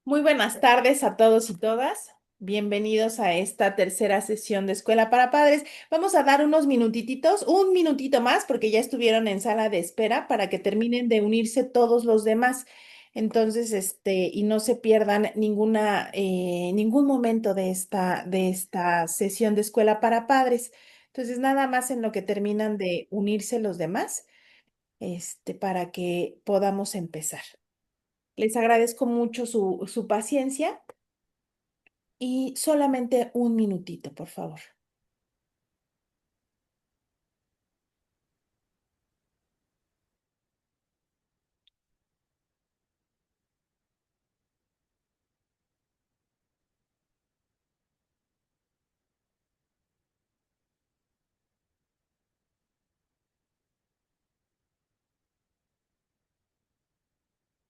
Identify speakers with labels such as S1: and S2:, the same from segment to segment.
S1: Muy buenas tardes a todos y todas. Bienvenidos a esta tercera sesión de Escuela para Padres. Vamos a dar unos minutititos, un minutito más, porque ya estuvieron en sala de espera para que terminen de unirse todos los demás. Entonces, y no se pierdan ningún momento de esta sesión de Escuela para Padres. Entonces, nada más en lo que terminan de unirse los demás, para que podamos empezar. Les agradezco mucho su paciencia y solamente un minutito, por favor.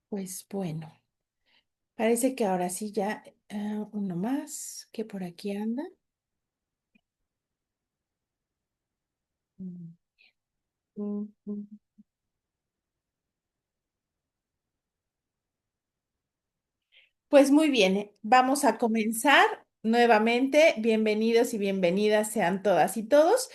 S1: Pues bueno, parece que ahora sí ya uno más que por aquí anda. Mm, mm, mm. Pues muy bien, vamos a comenzar nuevamente. Bienvenidos y bienvenidas sean todas y todos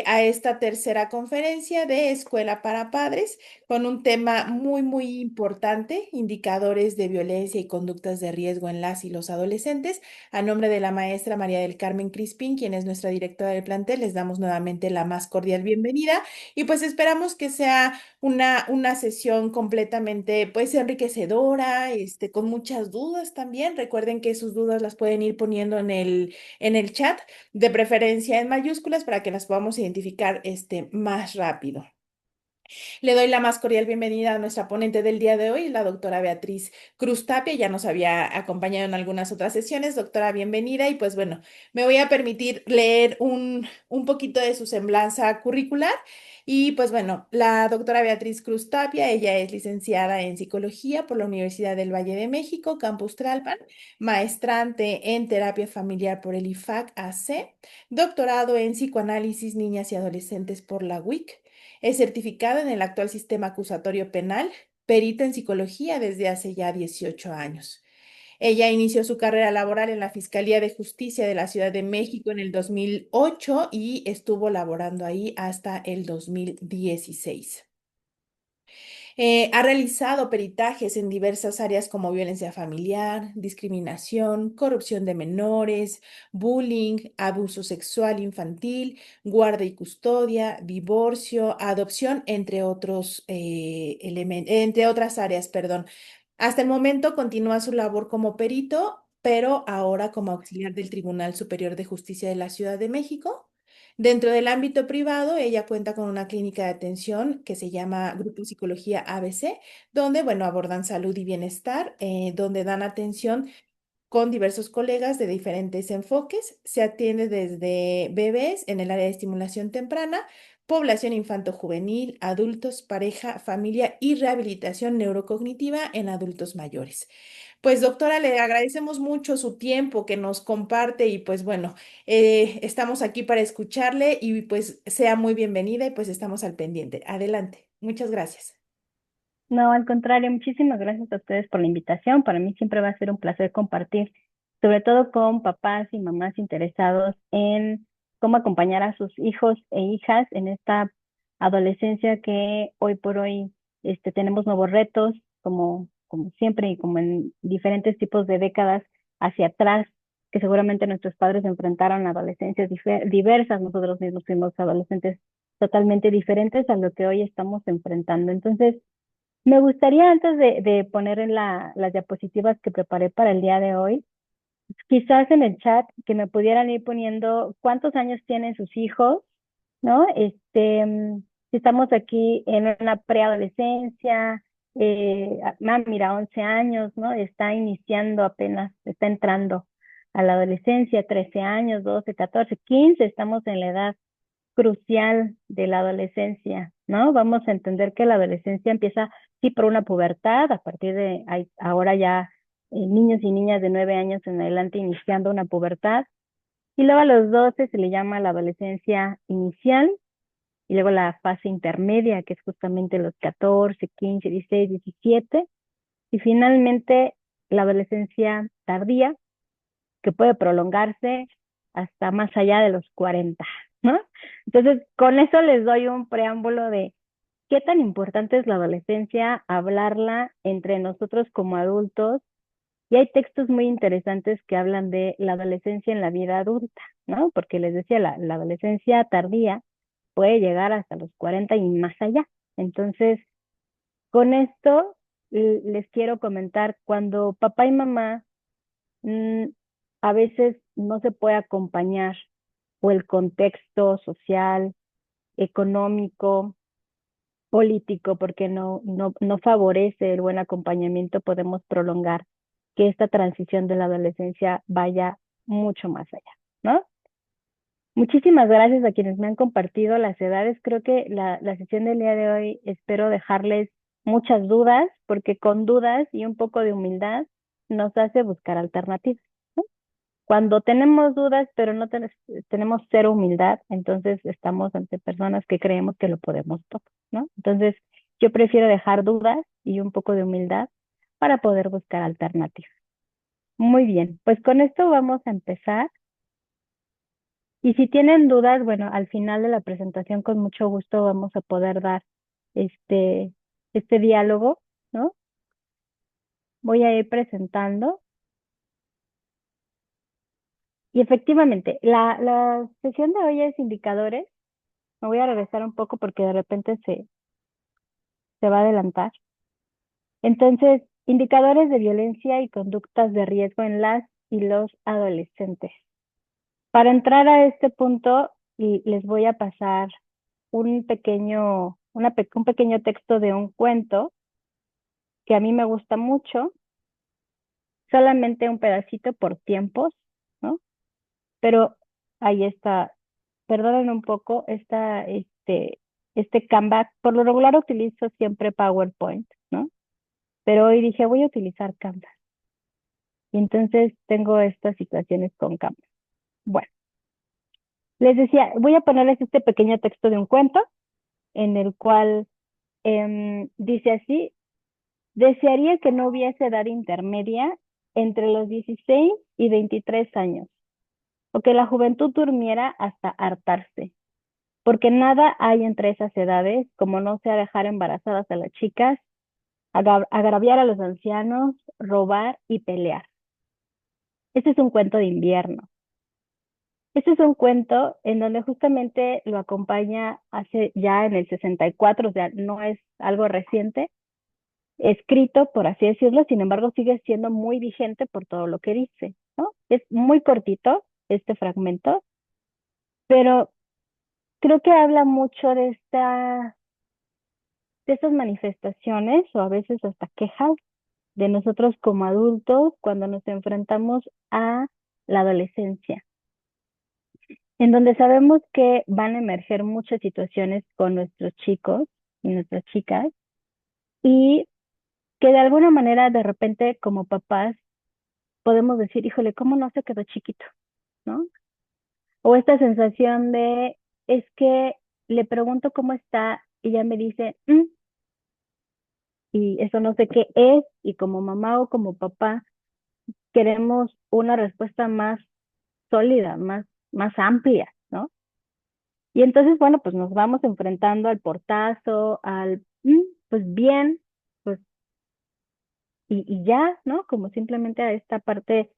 S1: a esta tercera conferencia de Escuela para Padres con un tema muy importante, indicadores de violencia y conductas de riesgo en las y los adolescentes. A nombre de la maestra María del Carmen Crispín, quien es nuestra directora del plantel, les damos nuevamente la más cordial bienvenida y pues esperamos que sea una sesión completamente, pues, enriquecedora, con muchas dudas también. Recuerden que sus dudas las pueden ir poniendo en el chat, de preferencia en mayúsculas para que las podamos identificar, más rápido. Le doy la más cordial bienvenida a nuestra ponente del día de hoy, la doctora Beatriz Cruz Tapia. Ya nos había acompañado en algunas otras sesiones. Doctora, bienvenida. Y pues bueno, me voy a permitir leer un poquito de su semblanza curricular. Y pues bueno, la doctora Beatriz Cruz Tapia, ella es licenciada en psicología por la Universidad del Valle de México, Campus Tlalpan, maestrante en terapia familiar por el IFAC AC, doctorado en psicoanálisis niñas y adolescentes por la WIC. Es certificada en el actual sistema acusatorio penal, perita en psicología desde hace ya 18 años. Ella inició su carrera laboral en la Fiscalía de Justicia de la Ciudad de México en el 2008 y estuvo laborando ahí hasta el 2016. Ha realizado peritajes en diversas áreas como violencia familiar, discriminación, corrupción de menores, bullying, abuso sexual infantil, guarda y custodia, divorcio, adopción, entre otras áreas, perdón. Hasta el momento continúa su labor como perito, pero ahora como auxiliar del Tribunal Superior de Justicia de la Ciudad de México. Dentro del ámbito privado, ella cuenta con una clínica de atención que se llama Grupo Psicología ABC, donde, bueno, abordan salud y bienestar, donde dan atención con diversos colegas de diferentes enfoques. Se atiende desde bebés en el área de estimulación temprana, población infanto-juvenil, adultos, pareja, familia y rehabilitación neurocognitiva en adultos mayores. Pues doctora, le agradecemos mucho su tiempo que nos comparte y pues bueno, estamos aquí para escucharle y pues sea muy bienvenida y pues estamos al pendiente. Adelante. Muchas gracias.
S2: No, al contrario, muchísimas gracias a ustedes por la invitación. Para mí siempre va a ser un placer compartir, sobre todo con papás y mamás interesados en cómo acompañar a sus hijos e hijas en esta adolescencia que hoy por hoy tenemos nuevos retos, como siempre y como en diferentes tipos de décadas hacia atrás, que seguramente nuestros padres enfrentaron a adolescencias diversas. Nosotros mismos fuimos adolescentes totalmente diferentes a lo que hoy estamos enfrentando. Entonces, me gustaría antes de poner en las diapositivas que preparé para el día de hoy, quizás en el chat que me pudieran ir poniendo cuántos años tienen sus hijos, ¿no? Si estamos aquí en una preadolescencia, mira, 11 años, ¿no? Está iniciando apenas, está entrando a la adolescencia, 13 años, 12, 14, 15, estamos en la edad crucial de la adolescencia, ¿no? Vamos a entender que la adolescencia empieza, sí, por una pubertad, a partir de ahora ya niños y niñas de 9 años en adelante iniciando una pubertad, y luego a los 12 se le llama la adolescencia inicial, y luego la fase intermedia, que es justamente los 14, 15, 16, 17, y finalmente la adolescencia tardía, que puede prolongarse hasta más allá de los 40, ¿no? Entonces, con eso les doy un preámbulo de qué tan importante es la adolescencia, hablarla entre nosotros como adultos. Y hay textos muy interesantes que hablan de la adolescencia en la vida adulta, ¿no? Porque les decía, la adolescencia tardía puede llegar hasta los 40 y más allá. Entonces, con esto les quiero comentar, cuando papá y mamá mm, a veces no se puede acompañar o el contexto social, económico, político, porque no favorece el buen acompañamiento, podemos prolongar que esta transición de la adolescencia vaya mucho más allá, ¿no? Muchísimas gracias a quienes me han compartido las edades. Creo que la sesión del día de hoy espero dejarles muchas dudas, porque con dudas y un poco de humildad nos hace buscar alternativas. Cuando tenemos dudas, pero no tenemos cero humildad, entonces estamos ante personas que creemos que lo podemos todo, ¿no? Entonces, yo prefiero dejar dudas y un poco de humildad para poder buscar alternativas. Muy bien, pues con esto vamos a empezar. Y si tienen dudas, bueno, al final de la presentación con mucho gusto vamos a poder dar este, este diálogo, ¿no? Voy a ir presentando. Y efectivamente, la sesión de hoy es indicadores. Me voy a regresar un poco porque de repente se va a adelantar. Entonces, indicadores de violencia y conductas de riesgo en las y los adolescentes. Para entrar a este punto, y les voy a pasar un pequeño texto de un cuento que a mí me gusta mucho, solamente un pedacito por tiempos, ¿no? Pero ahí está, perdonen un poco, este Canva, por lo regular utilizo siempre PowerPoint, ¿no? Pero hoy dije, voy a utilizar Canva. Y entonces tengo estas situaciones con Canva. Bueno, les decía, voy a ponerles este pequeño texto de un cuento en el cual dice así: desearía que no hubiese edad intermedia entre los 16 y 23 años, o que la juventud durmiera hasta hartarse, porque nada hay entre esas edades como no sea dejar embarazadas a las chicas, agraviar a los ancianos, robar y pelear. Este es un cuento de invierno. Este es un cuento en donde justamente lo acompaña hace ya en el 64, o sea, no es algo reciente, escrito, por así decirlo, sin embargo sigue siendo muy vigente por todo lo que dice, ¿no? Es muy cortito este fragmento, pero creo que habla mucho de estas manifestaciones o a veces hasta quejas de nosotros como adultos cuando nos enfrentamos a la adolescencia, en donde sabemos que van a emerger muchas situaciones con nuestros chicos y nuestras chicas y que de alguna manera de repente como papás podemos decir, híjole, ¿cómo no se quedó chiquito? ¿No? O esta sensación de, es que le pregunto cómo está y ya me dice, "Mm", y eso no sé qué es, y como mamá o como papá queremos una respuesta más sólida, más amplia, ¿no? Y entonces, bueno, pues nos vamos enfrentando al portazo, pues bien, pues, y ya, ¿no? Como simplemente a esta parte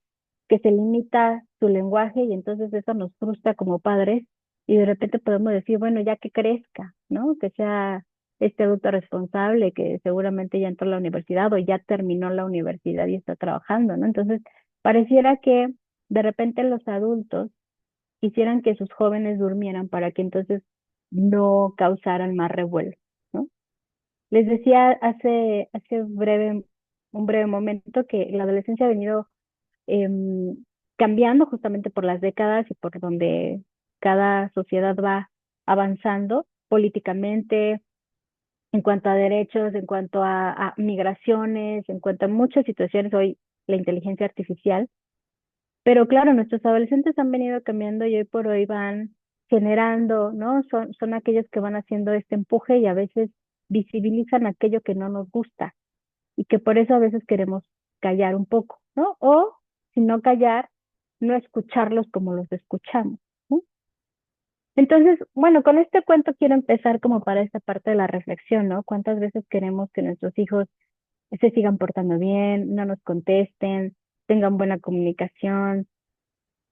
S2: que se limita su lenguaje y entonces eso nos frustra como padres y de repente podemos decir, bueno, ya que crezca, ¿no? Que sea este adulto responsable que seguramente ya entró a la universidad o ya terminó la universidad y está trabajando, ¿no? Entonces, pareciera que de repente los adultos quisieran que sus jóvenes durmieran para que entonces no causaran más revuelo, ¿no? Les decía un breve momento que la adolescencia ha venido em, cambiando justamente por las décadas y por donde cada sociedad va avanzando políticamente, en cuanto a derechos, en cuanto a migraciones, en cuanto a muchas situaciones, hoy la inteligencia artificial. Pero claro, nuestros adolescentes han venido cambiando y hoy por hoy van generando, ¿no? Son aquellos que van haciendo este empuje y a veces visibilizan aquello que no nos gusta y que por eso a veces queremos callar un poco, ¿no? O si no callar, no escucharlos como los escuchamos, ¿no? Entonces, bueno, con este cuento quiero empezar como para esta parte de la reflexión, ¿no? ¿Cuántas veces queremos que nuestros hijos se sigan portando bien, no nos contesten, tengan buena comunicación,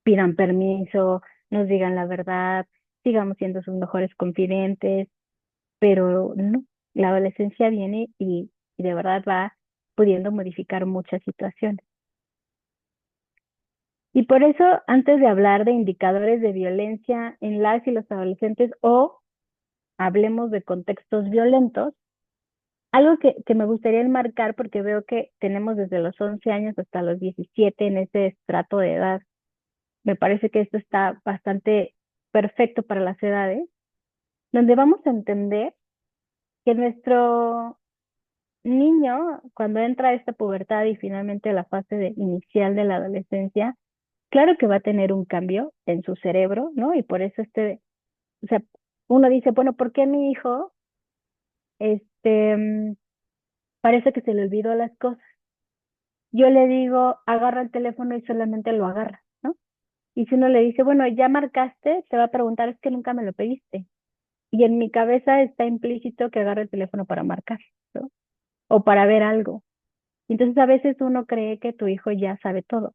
S2: pidan permiso, nos digan la verdad, sigamos siendo sus mejores confidentes? Pero no, la adolescencia viene y de verdad va pudiendo modificar muchas situaciones. Y por eso, antes de hablar de indicadores de violencia en las y los adolescentes o hablemos de contextos violentos, algo que me gustaría enmarcar porque veo que tenemos desde los 11 años hasta los 17 en ese estrato de edad. Me parece que esto está bastante perfecto para las edades, donde vamos a entender que nuestro niño, cuando entra a esta pubertad y finalmente la fase inicial de la adolescencia, claro que va a tener un cambio en su cerebro, ¿no? Y por eso o sea, uno dice, bueno, ¿por qué mi hijo, este, parece que se le olvidó las cosas? Yo le digo, agarra el teléfono y solamente lo agarra, ¿no? Y si uno le dice, bueno, ya marcaste, te va a preguntar, es que nunca me lo pediste. Y en mi cabeza está implícito que agarre el teléfono para marcar, ¿no? O para ver algo. Entonces a veces uno cree que tu hijo ya sabe todo,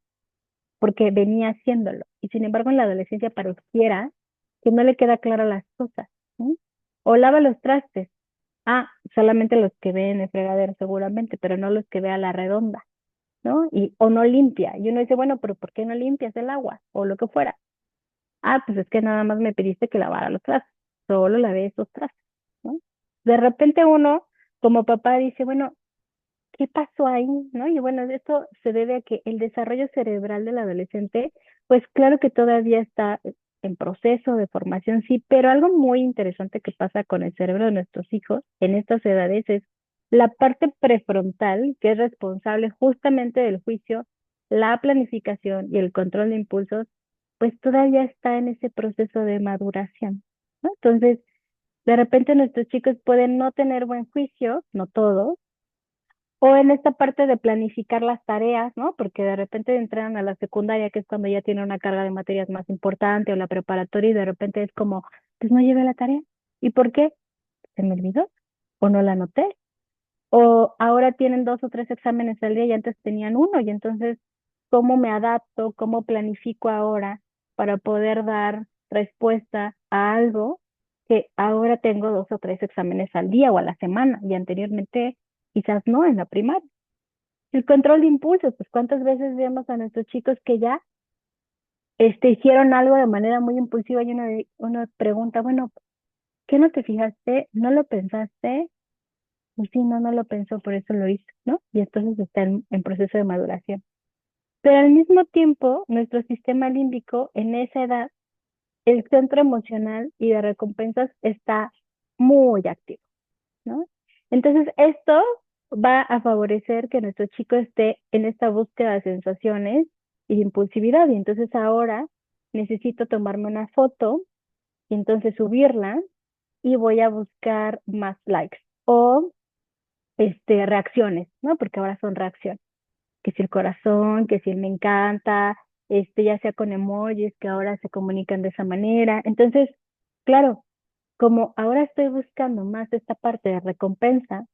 S2: porque venía haciéndolo. Y sin embargo en la adolescencia pareciera que no le queda claro las cosas, ¿no? O lava los trastes. Ah, solamente los que ve en el fregadero seguramente, pero no los que ve a la redonda, ¿no? O no limpia. Y uno dice, bueno, pero ¿por qué no limpias el agua? O lo que fuera. Ah, pues es que nada más me pediste que lavara los trastes. Solo lavé esos trastes, ¿no? De repente uno, como papá, dice, bueno, ¿qué pasó ahí? ¿No? Y bueno, esto se debe a que el desarrollo cerebral del adolescente, pues claro que todavía está en proceso de formación, sí, pero algo muy interesante que pasa con el cerebro de nuestros hijos en estas edades es la parte prefrontal, que es responsable justamente del juicio, la planificación y el control de impulsos, pues todavía está en ese proceso de maduración, ¿no? Entonces, de repente nuestros chicos pueden no tener buen juicio, no todos, o en esta parte de planificar las tareas, ¿no? Porque de repente entran a la secundaria, que es cuando ya tiene una carga de materias más importante, o la preparatoria, y de repente es como, pues no llevé la tarea. ¿Y por qué? ¿Se me olvidó? ¿O no la anoté? O ahora tienen 2 o 3 exámenes al día y antes tenían uno, y entonces, ¿cómo me adapto? ¿Cómo planifico ahora para poder dar respuesta a algo que ahora tengo 2 o 3 exámenes al día o a la semana y anteriormente quizás no en la primaria? El control de impulsos, pues cuántas veces vemos a nuestros chicos que ya hicieron algo de manera muy impulsiva y uno pregunta, bueno, ¿qué no te fijaste? ¿No lo pensaste? Pues sí, no lo pensó, por eso lo hizo, ¿no? Y entonces está en proceso de maduración. Pero al mismo tiempo, nuestro sistema límbico en esa edad, el centro emocional y de recompensas está muy activo, ¿no? Entonces, esto va a favorecer que nuestro chico esté en esta búsqueda de sensaciones y de impulsividad. Y entonces ahora necesito tomarme una foto y entonces subirla y voy a buscar más likes o reacciones, ¿no? Porque ahora son reacciones. Que si el corazón, que si el me encanta, ya sea con emojis, que ahora se comunican de esa manera. Entonces, claro, como ahora estoy buscando más esta parte de recompensa,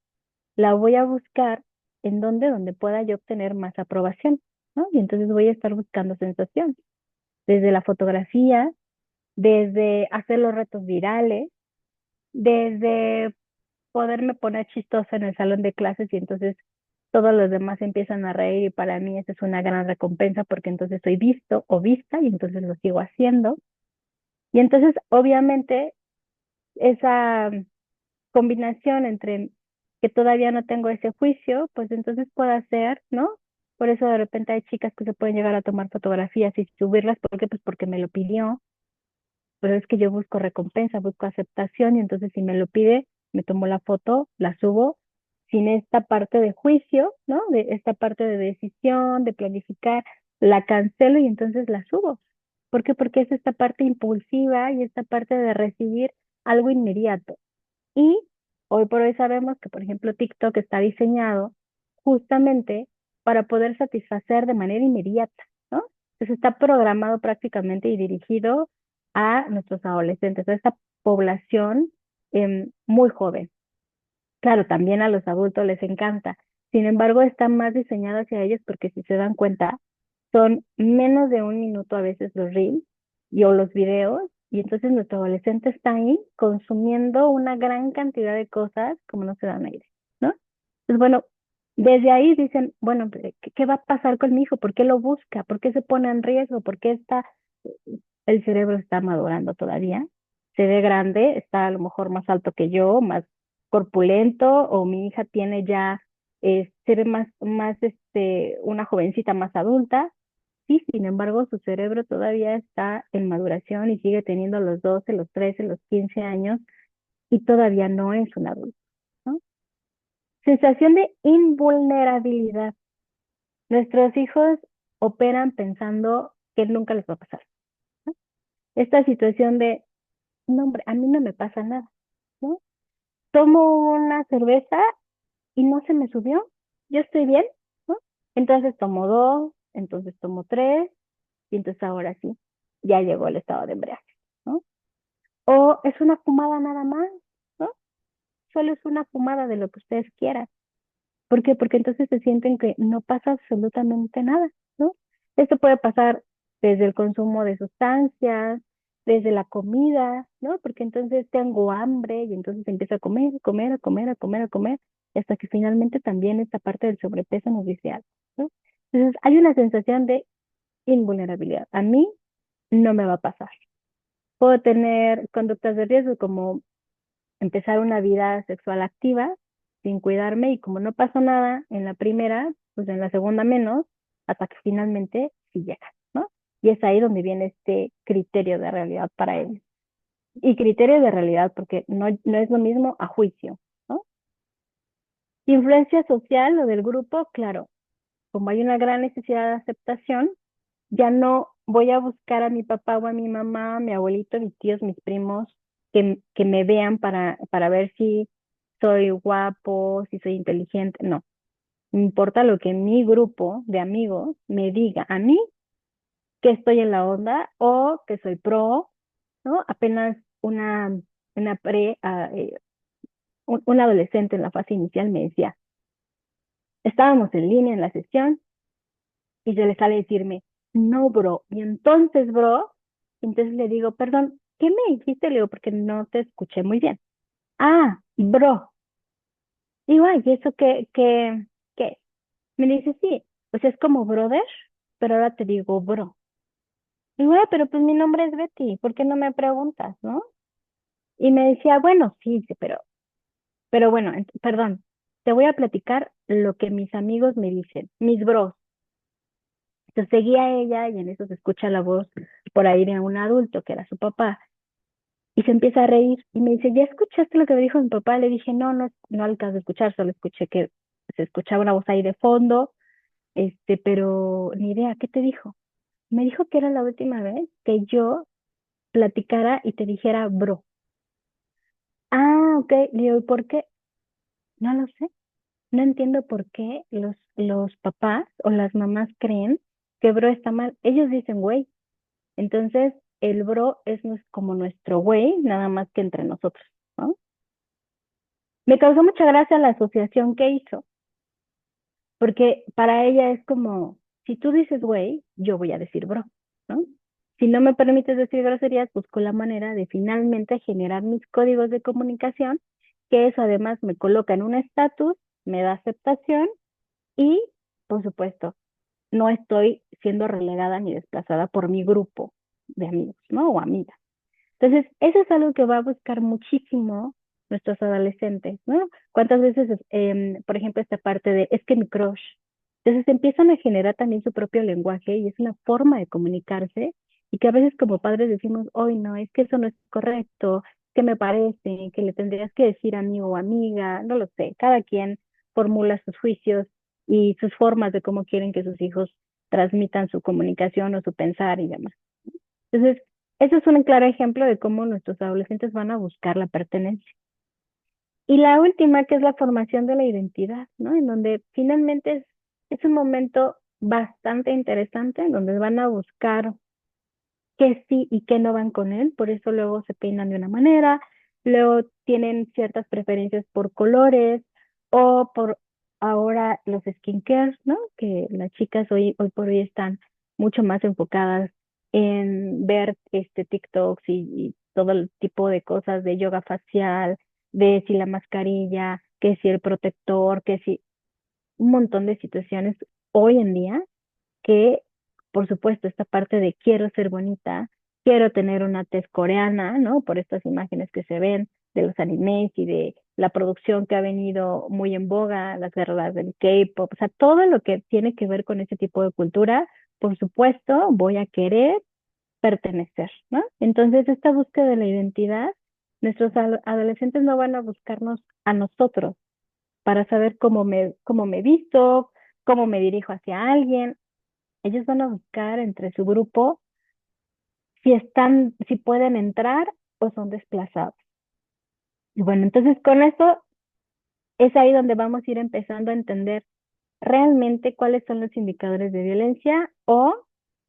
S2: la voy a buscar en donde pueda yo obtener más aprobación, ¿no? Y entonces voy a estar buscando sensación, desde la fotografía, desde hacer los retos virales, desde poderme poner chistosa en el salón de clases y entonces todos los demás empiezan a reír y para mí esa es una gran recompensa porque entonces soy visto o vista y entonces lo sigo haciendo. Y entonces, obviamente, esa combinación entre que todavía no tengo ese juicio, pues entonces puedo hacer, ¿no? Por eso de repente hay chicas que se pueden llegar a tomar fotografías y subirlas, ¿por qué? Pues porque me lo pidió, pero es que yo busco recompensa, busco aceptación y entonces si me lo pide, me tomo la foto, la subo sin esta parte de juicio, ¿no? De esta parte de decisión, de planificar, la cancelo y entonces la subo. ¿Por qué? Porque es esta parte impulsiva y esta parte de recibir algo inmediato. Y hoy por hoy sabemos que, por ejemplo, TikTok está diseñado justamente para poder satisfacer de manera inmediata, ¿no? Entonces está programado prácticamente y dirigido a nuestros adolescentes, a esta población muy joven. Claro, también a los adultos les encanta. Sin embargo, está más diseñado hacia ellos porque si se dan cuenta, son menos de un minuto a veces los reels o los videos, y entonces nuestro adolescente está ahí consumiendo una gran cantidad de cosas como no se dan aire, ¿no? Entonces, bueno, desde ahí dicen, bueno, ¿qué va a pasar con mi hijo? ¿Por qué lo busca? ¿Por qué se pone en riesgo? ¿Por qué está, el cerebro está madurando todavía? Se ve grande, está a lo mejor más alto que yo, más corpulento, o mi hija tiene ya, se ve una jovencita más adulta. Sí, sin embargo, su cerebro todavía está en maduración y sigue teniendo los 12, los 13, los 15 años y todavía no es un adulto, ¿no? Sensación de invulnerabilidad. Nuestros hijos operan pensando que nunca les va a pasar, ¿no? Esta situación de, no, hombre, a mí no me pasa nada, ¿no? Tomo una cerveza y no se me subió, yo estoy bien, ¿no? Entonces tomo dos, entonces tomo tres, y entonces ahora sí, ya llegó el estado de embriague, ¿no? O es una fumada nada más, ¿no? Solo es una fumada de lo que ustedes quieran. ¿Por qué? Porque entonces se sienten que no pasa absolutamente nada, ¿no? Esto puede pasar desde el consumo de sustancias, desde la comida, ¿no? Porque entonces tengo hambre y entonces empiezo a comer, comer, a comer, a comer, a comer, hasta que finalmente también esta parte del sobrepeso nos dice algo, ¿no? Entonces hay una sensación de invulnerabilidad. A mí no me va a pasar. Puedo tener conductas de riesgo como empezar una vida sexual activa sin cuidarme y como no pasó nada en la primera, pues en la segunda menos, hasta que finalmente sí llega, ¿no? Y es ahí donde viene este criterio de realidad para ellos. Y criterio de realidad porque no es lo mismo a juicio, ¿no? Influencia social o del grupo, claro, como hay una gran necesidad de aceptación, ya no voy a buscar a mi papá o a mi mamá, a mi abuelito, mis tíos, mis primos, que me vean para ver si soy guapo, si soy inteligente. No, me importa lo que mi grupo de amigos me diga a mí que estoy en la onda o que soy pro, ¿no? Apenas una un adolescente en la fase inicial me decía, estábamos en línea en la sesión y se le sale decirme, no, bro. Y entonces, bro, entonces le digo, perdón, ¿qué me dijiste? Le digo, porque no te escuché muy bien. Ah, bro. Digo, ay, ¿y eso qué es? Me dice, sí, pues es como brother, pero ahora te digo, bro. Digo, ay, pero pues mi nombre es Betty, ¿por qué no me preguntas, no? Y me decía, bueno, sí, sí, pero bueno, perdón, te voy a platicar lo que mis amigos me dicen, mis bros. Entonces seguía a ella y en eso se escucha la voz por ahí de un adulto que era su papá y se empieza a reír y me dice, ¿ya escuchaste lo que me dijo mi papá? Le dije, no alcanzo a escuchar, solo escuché que se escuchaba una voz ahí de fondo, pero ni idea, ¿qué te dijo? Me dijo que era la última vez que yo platicara y te dijera, bro. Ah, ok, le digo, ¿y por qué? No lo sé, no entiendo por qué los papás o las mamás creen que bro está mal. Ellos dicen, güey. Entonces, el bro es como nuestro güey, nada más que entre nosotros, ¿no? Me causó mucha gracia la asociación que hizo, porque para ella es como, si tú dices güey, yo voy a decir bro, ¿no? Si no me permites decir groserías, busco la manera de finalmente generar mis códigos de comunicación, que eso además me coloca en un estatus, me da aceptación y, por supuesto, no estoy siendo relegada ni desplazada por mi grupo de amigos, ¿no? O amigas. Entonces, eso es algo que va a buscar muchísimo nuestros adolescentes, ¿no? ¿Cuántas veces, por ejemplo, esta parte de, es que mi crush? Entonces empiezan a generar también su propio lenguaje y es una forma de comunicarse y que a veces como padres decimos, hoy no, es que eso no es correcto, que me parece, que le tendrías que decir amigo o amiga, no lo sé, cada quien formula sus juicios y sus formas de cómo quieren que sus hijos transmitan su comunicación o su pensar y demás. Entonces, ese es un claro ejemplo de cómo nuestros adolescentes van a buscar la pertenencia. Y la última, que es la formación de la identidad, ¿no? En donde finalmente es Es un momento bastante interesante en donde van a buscar qué sí y qué no van con él, por eso luego se peinan de una manera, luego tienen ciertas preferencias por colores o por ahora los skincare, ¿no? Que las chicas hoy por hoy están mucho más enfocadas en ver TikToks y todo el tipo de cosas de yoga facial, de si la mascarilla, que si el protector, que si un montón de situaciones hoy en día que, por supuesto, esta parte de quiero ser bonita, quiero tener una tez coreana, ¿no? Por estas imágenes que se ven de los animes y de la producción que ha venido muy en boga, las guerras del K-pop, o sea, todo lo que tiene que ver con ese tipo de cultura, por supuesto, voy a querer pertenecer, ¿no? Entonces, esta búsqueda de la identidad, nuestros adolescentes no van a buscarnos a nosotros para saber cómo me visto, cómo me dirijo hacia alguien, ellos van a buscar entre su grupo si pueden entrar o son desplazados. Y bueno, entonces con esto es ahí donde vamos a ir empezando a entender realmente cuáles son los indicadores de violencia o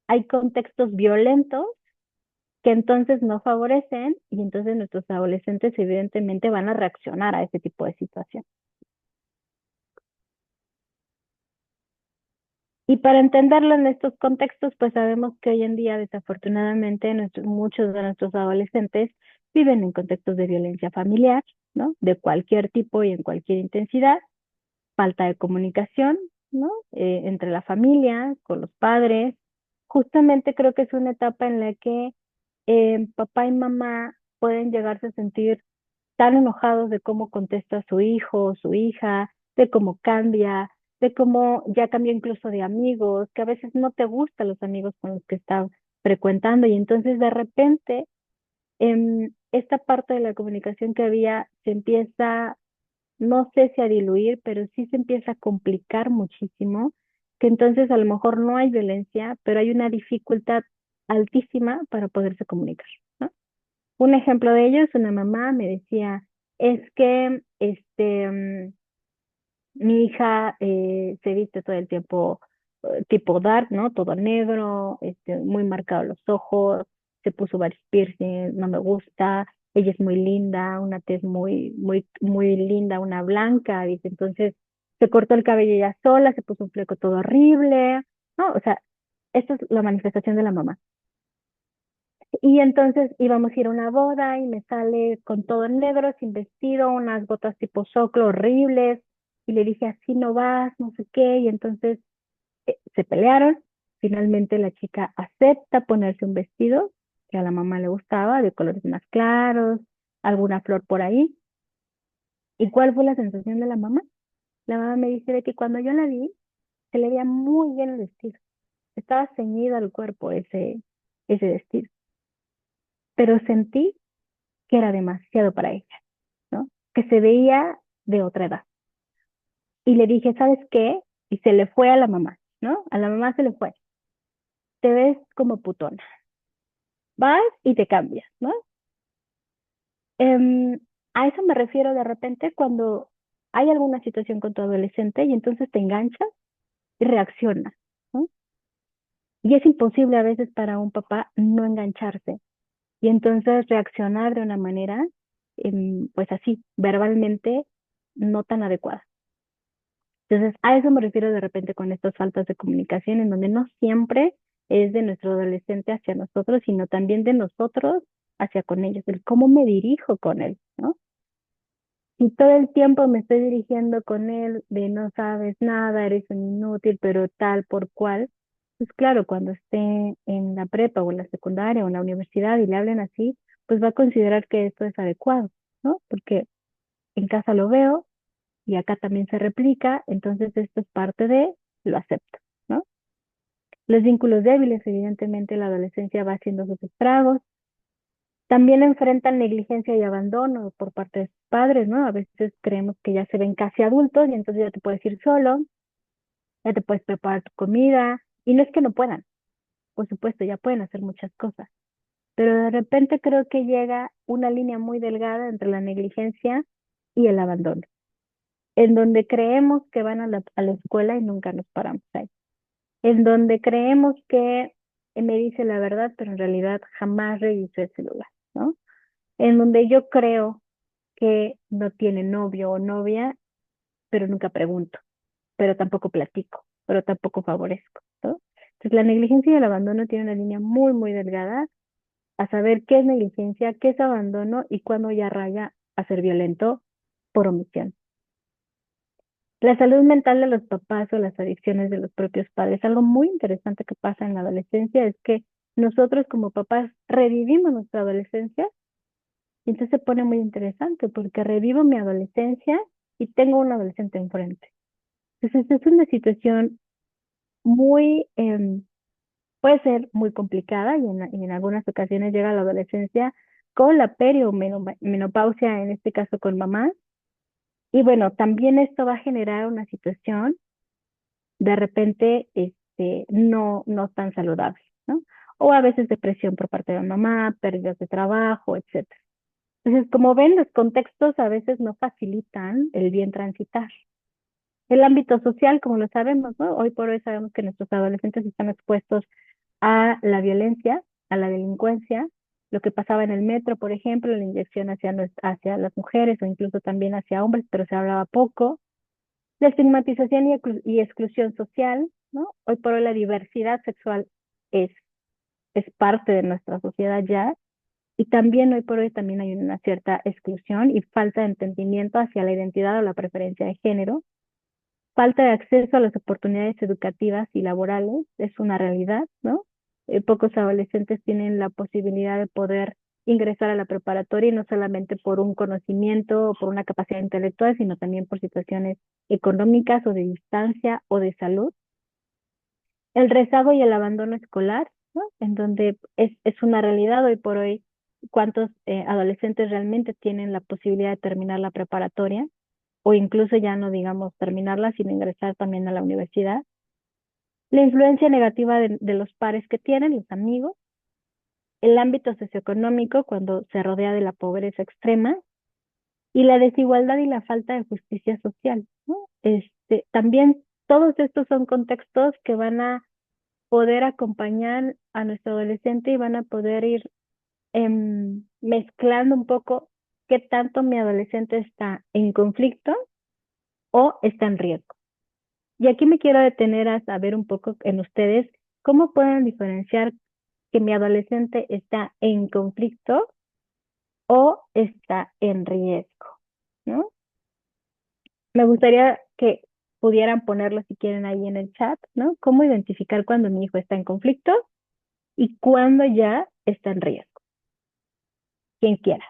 S2: hay contextos violentos que entonces no favorecen y entonces nuestros adolescentes evidentemente van a reaccionar a ese tipo de situación. Y para entenderlo en estos contextos, pues sabemos que hoy en día, desafortunadamente, muchos de nuestros adolescentes viven en contextos de violencia familiar, ¿no? De cualquier tipo y en cualquier intensidad, falta de comunicación, ¿no? Entre la familia, con los padres. Justamente creo que es una etapa en la que papá y mamá pueden llegarse a sentir tan enojados de cómo contesta su hijo o su hija, de cómo cambia, de cómo ya cambia incluso de amigos, que a veces no te gustan los amigos con los que estás frecuentando y entonces de repente esta parte de la comunicación que había se empieza, no sé si a diluir, pero sí se empieza a complicar muchísimo, que entonces a lo mejor no hay violencia, pero hay una dificultad altísima para poderse comunicar, ¿no? Un ejemplo de ello es una mamá me decía, es que mi hija se viste todo el tiempo tipo dark, ¿no? Todo negro, muy marcados los ojos, se puso varios piercings, no me gusta, ella es muy linda, una tez muy linda, una blanca, dice, entonces se cortó el cabello ella sola, se puso un fleco todo horrible, ¿no? O sea, esta es la manifestación de la mamá. Y entonces íbamos a ir a una boda y me sale con todo en negro, sin vestido, unas botas tipo soclo horribles. Y le dije, así no vas, no sé qué. Y entonces se pelearon. Finalmente la chica acepta ponerse un vestido que a la mamá le gustaba, de colores más claros, alguna flor por ahí. ¿Y cuál fue la sensación de la mamá? La mamá me dice de que cuando yo la vi, se le veía muy bien el vestido. Estaba ceñido al cuerpo ese vestido. Pero sentí que era demasiado para ella, ¿no? Que se veía de otra edad. Y le dije, ¿sabes qué? Y se le fue a la mamá, ¿no? A la mamá se le fue. Te ves como putona. Vas y te cambias, ¿no? Em, a eso me refiero de repente cuando hay alguna situación con tu adolescente y entonces te enganchas y reaccionas, ¿no? Y es imposible a veces para un papá no engancharse y entonces reaccionar de una manera, pues así, verbalmente no tan adecuada. Entonces, a eso me refiero de repente con estas faltas de comunicación, en donde no siempre es de nuestro adolescente hacia nosotros, sino también de nosotros hacia con ellos, el cómo me dirijo con él, ¿no? Si todo el tiempo me estoy dirigiendo con él de no sabes nada, eres un inútil, pero tal por cual, pues claro, cuando esté en la prepa o en la secundaria o en la universidad y le hablen así, pues va a considerar que esto es adecuado, ¿no? Porque en casa lo veo, y acá también se replica, entonces esto es parte de, lo acepto, ¿no? Los vínculos débiles, evidentemente la adolescencia va haciendo sus estragos. También enfrentan negligencia y abandono por parte de sus padres, ¿no? A veces creemos que ya se ven casi adultos y entonces ya te puedes ir solo, ya te puedes preparar tu comida, y no es que no puedan, por supuesto, ya pueden hacer muchas cosas, pero de repente creo que llega una línea muy delgada entre la negligencia y el abandono. en donde creemos que van a la escuela y nunca nos paramos ahí, en donde creemos que me dice la verdad, pero en realidad jamás revisó el celular, ¿no? En donde yo creo que no tiene novio o novia, pero nunca pregunto, pero tampoco platico, pero tampoco favorezco, ¿no? Entonces la negligencia y el abandono tienen una línea muy, muy delgada a saber qué es negligencia, qué es abandono y cuándo ya raya a ser violento por omisión. La salud mental de los papás o las adicciones de los propios padres. Algo muy interesante que pasa en la adolescencia es que nosotros como papás revivimos nuestra adolescencia y entonces se pone muy interesante porque revivo mi adolescencia y tengo un adolescente enfrente. Entonces es una situación muy, puede ser muy complicada y en algunas ocasiones llega a la adolescencia con la menopausia, en este caso con mamá. Y bueno, también esto va a generar una situación de repente no tan saludable, ¿no? O a veces depresión por parte de la mamá, pérdidas de trabajo, etcétera. Entonces, como ven, los contextos a veces no facilitan el bien transitar. El ámbito social, como lo sabemos, ¿no? Hoy por hoy sabemos que nuestros adolescentes están expuestos a la violencia, a la delincuencia, lo que pasaba en el metro, por ejemplo, la inyección hacia las mujeres o incluso también hacia hombres, pero se hablaba poco. La estigmatización y exclusión social, ¿no? Hoy por hoy la diversidad sexual es, es parte de nuestra sociedad ya, y también hoy por hoy también hay una cierta exclusión y falta de entendimiento hacia la identidad o la preferencia de género. Falta de acceso a las oportunidades educativas y laborales es una realidad, ¿no? Pocos adolescentes tienen la posibilidad de poder ingresar a la preparatoria y no solamente por un conocimiento o por una capacidad intelectual, sino también por situaciones económicas o de distancia o de salud. El rezago y el abandono escolar, ¿no? En donde es una realidad hoy por hoy cuántos adolescentes realmente tienen la posibilidad de terminar la preparatoria o incluso ya no digamos terminarla, sino ingresar también a la universidad. La influencia negativa de los pares que tienen, los amigos, el ámbito socioeconómico cuando se rodea de la pobreza extrema y la desigualdad y la falta de justicia social, ¿no? También todos estos son contextos que van a poder acompañar a nuestro adolescente y van a poder ir mezclando un poco qué tanto mi adolescente está en conflicto o está en riesgo. Y aquí me quiero detener a saber un poco en ustedes cómo pueden diferenciar que mi adolescente está en conflicto o está en riesgo, ¿no? Me gustaría que pudieran ponerlo si quieren ahí en el chat, ¿no? Cómo identificar cuando mi hijo está en conflicto y cuando ya está en riesgo. Quien quiera,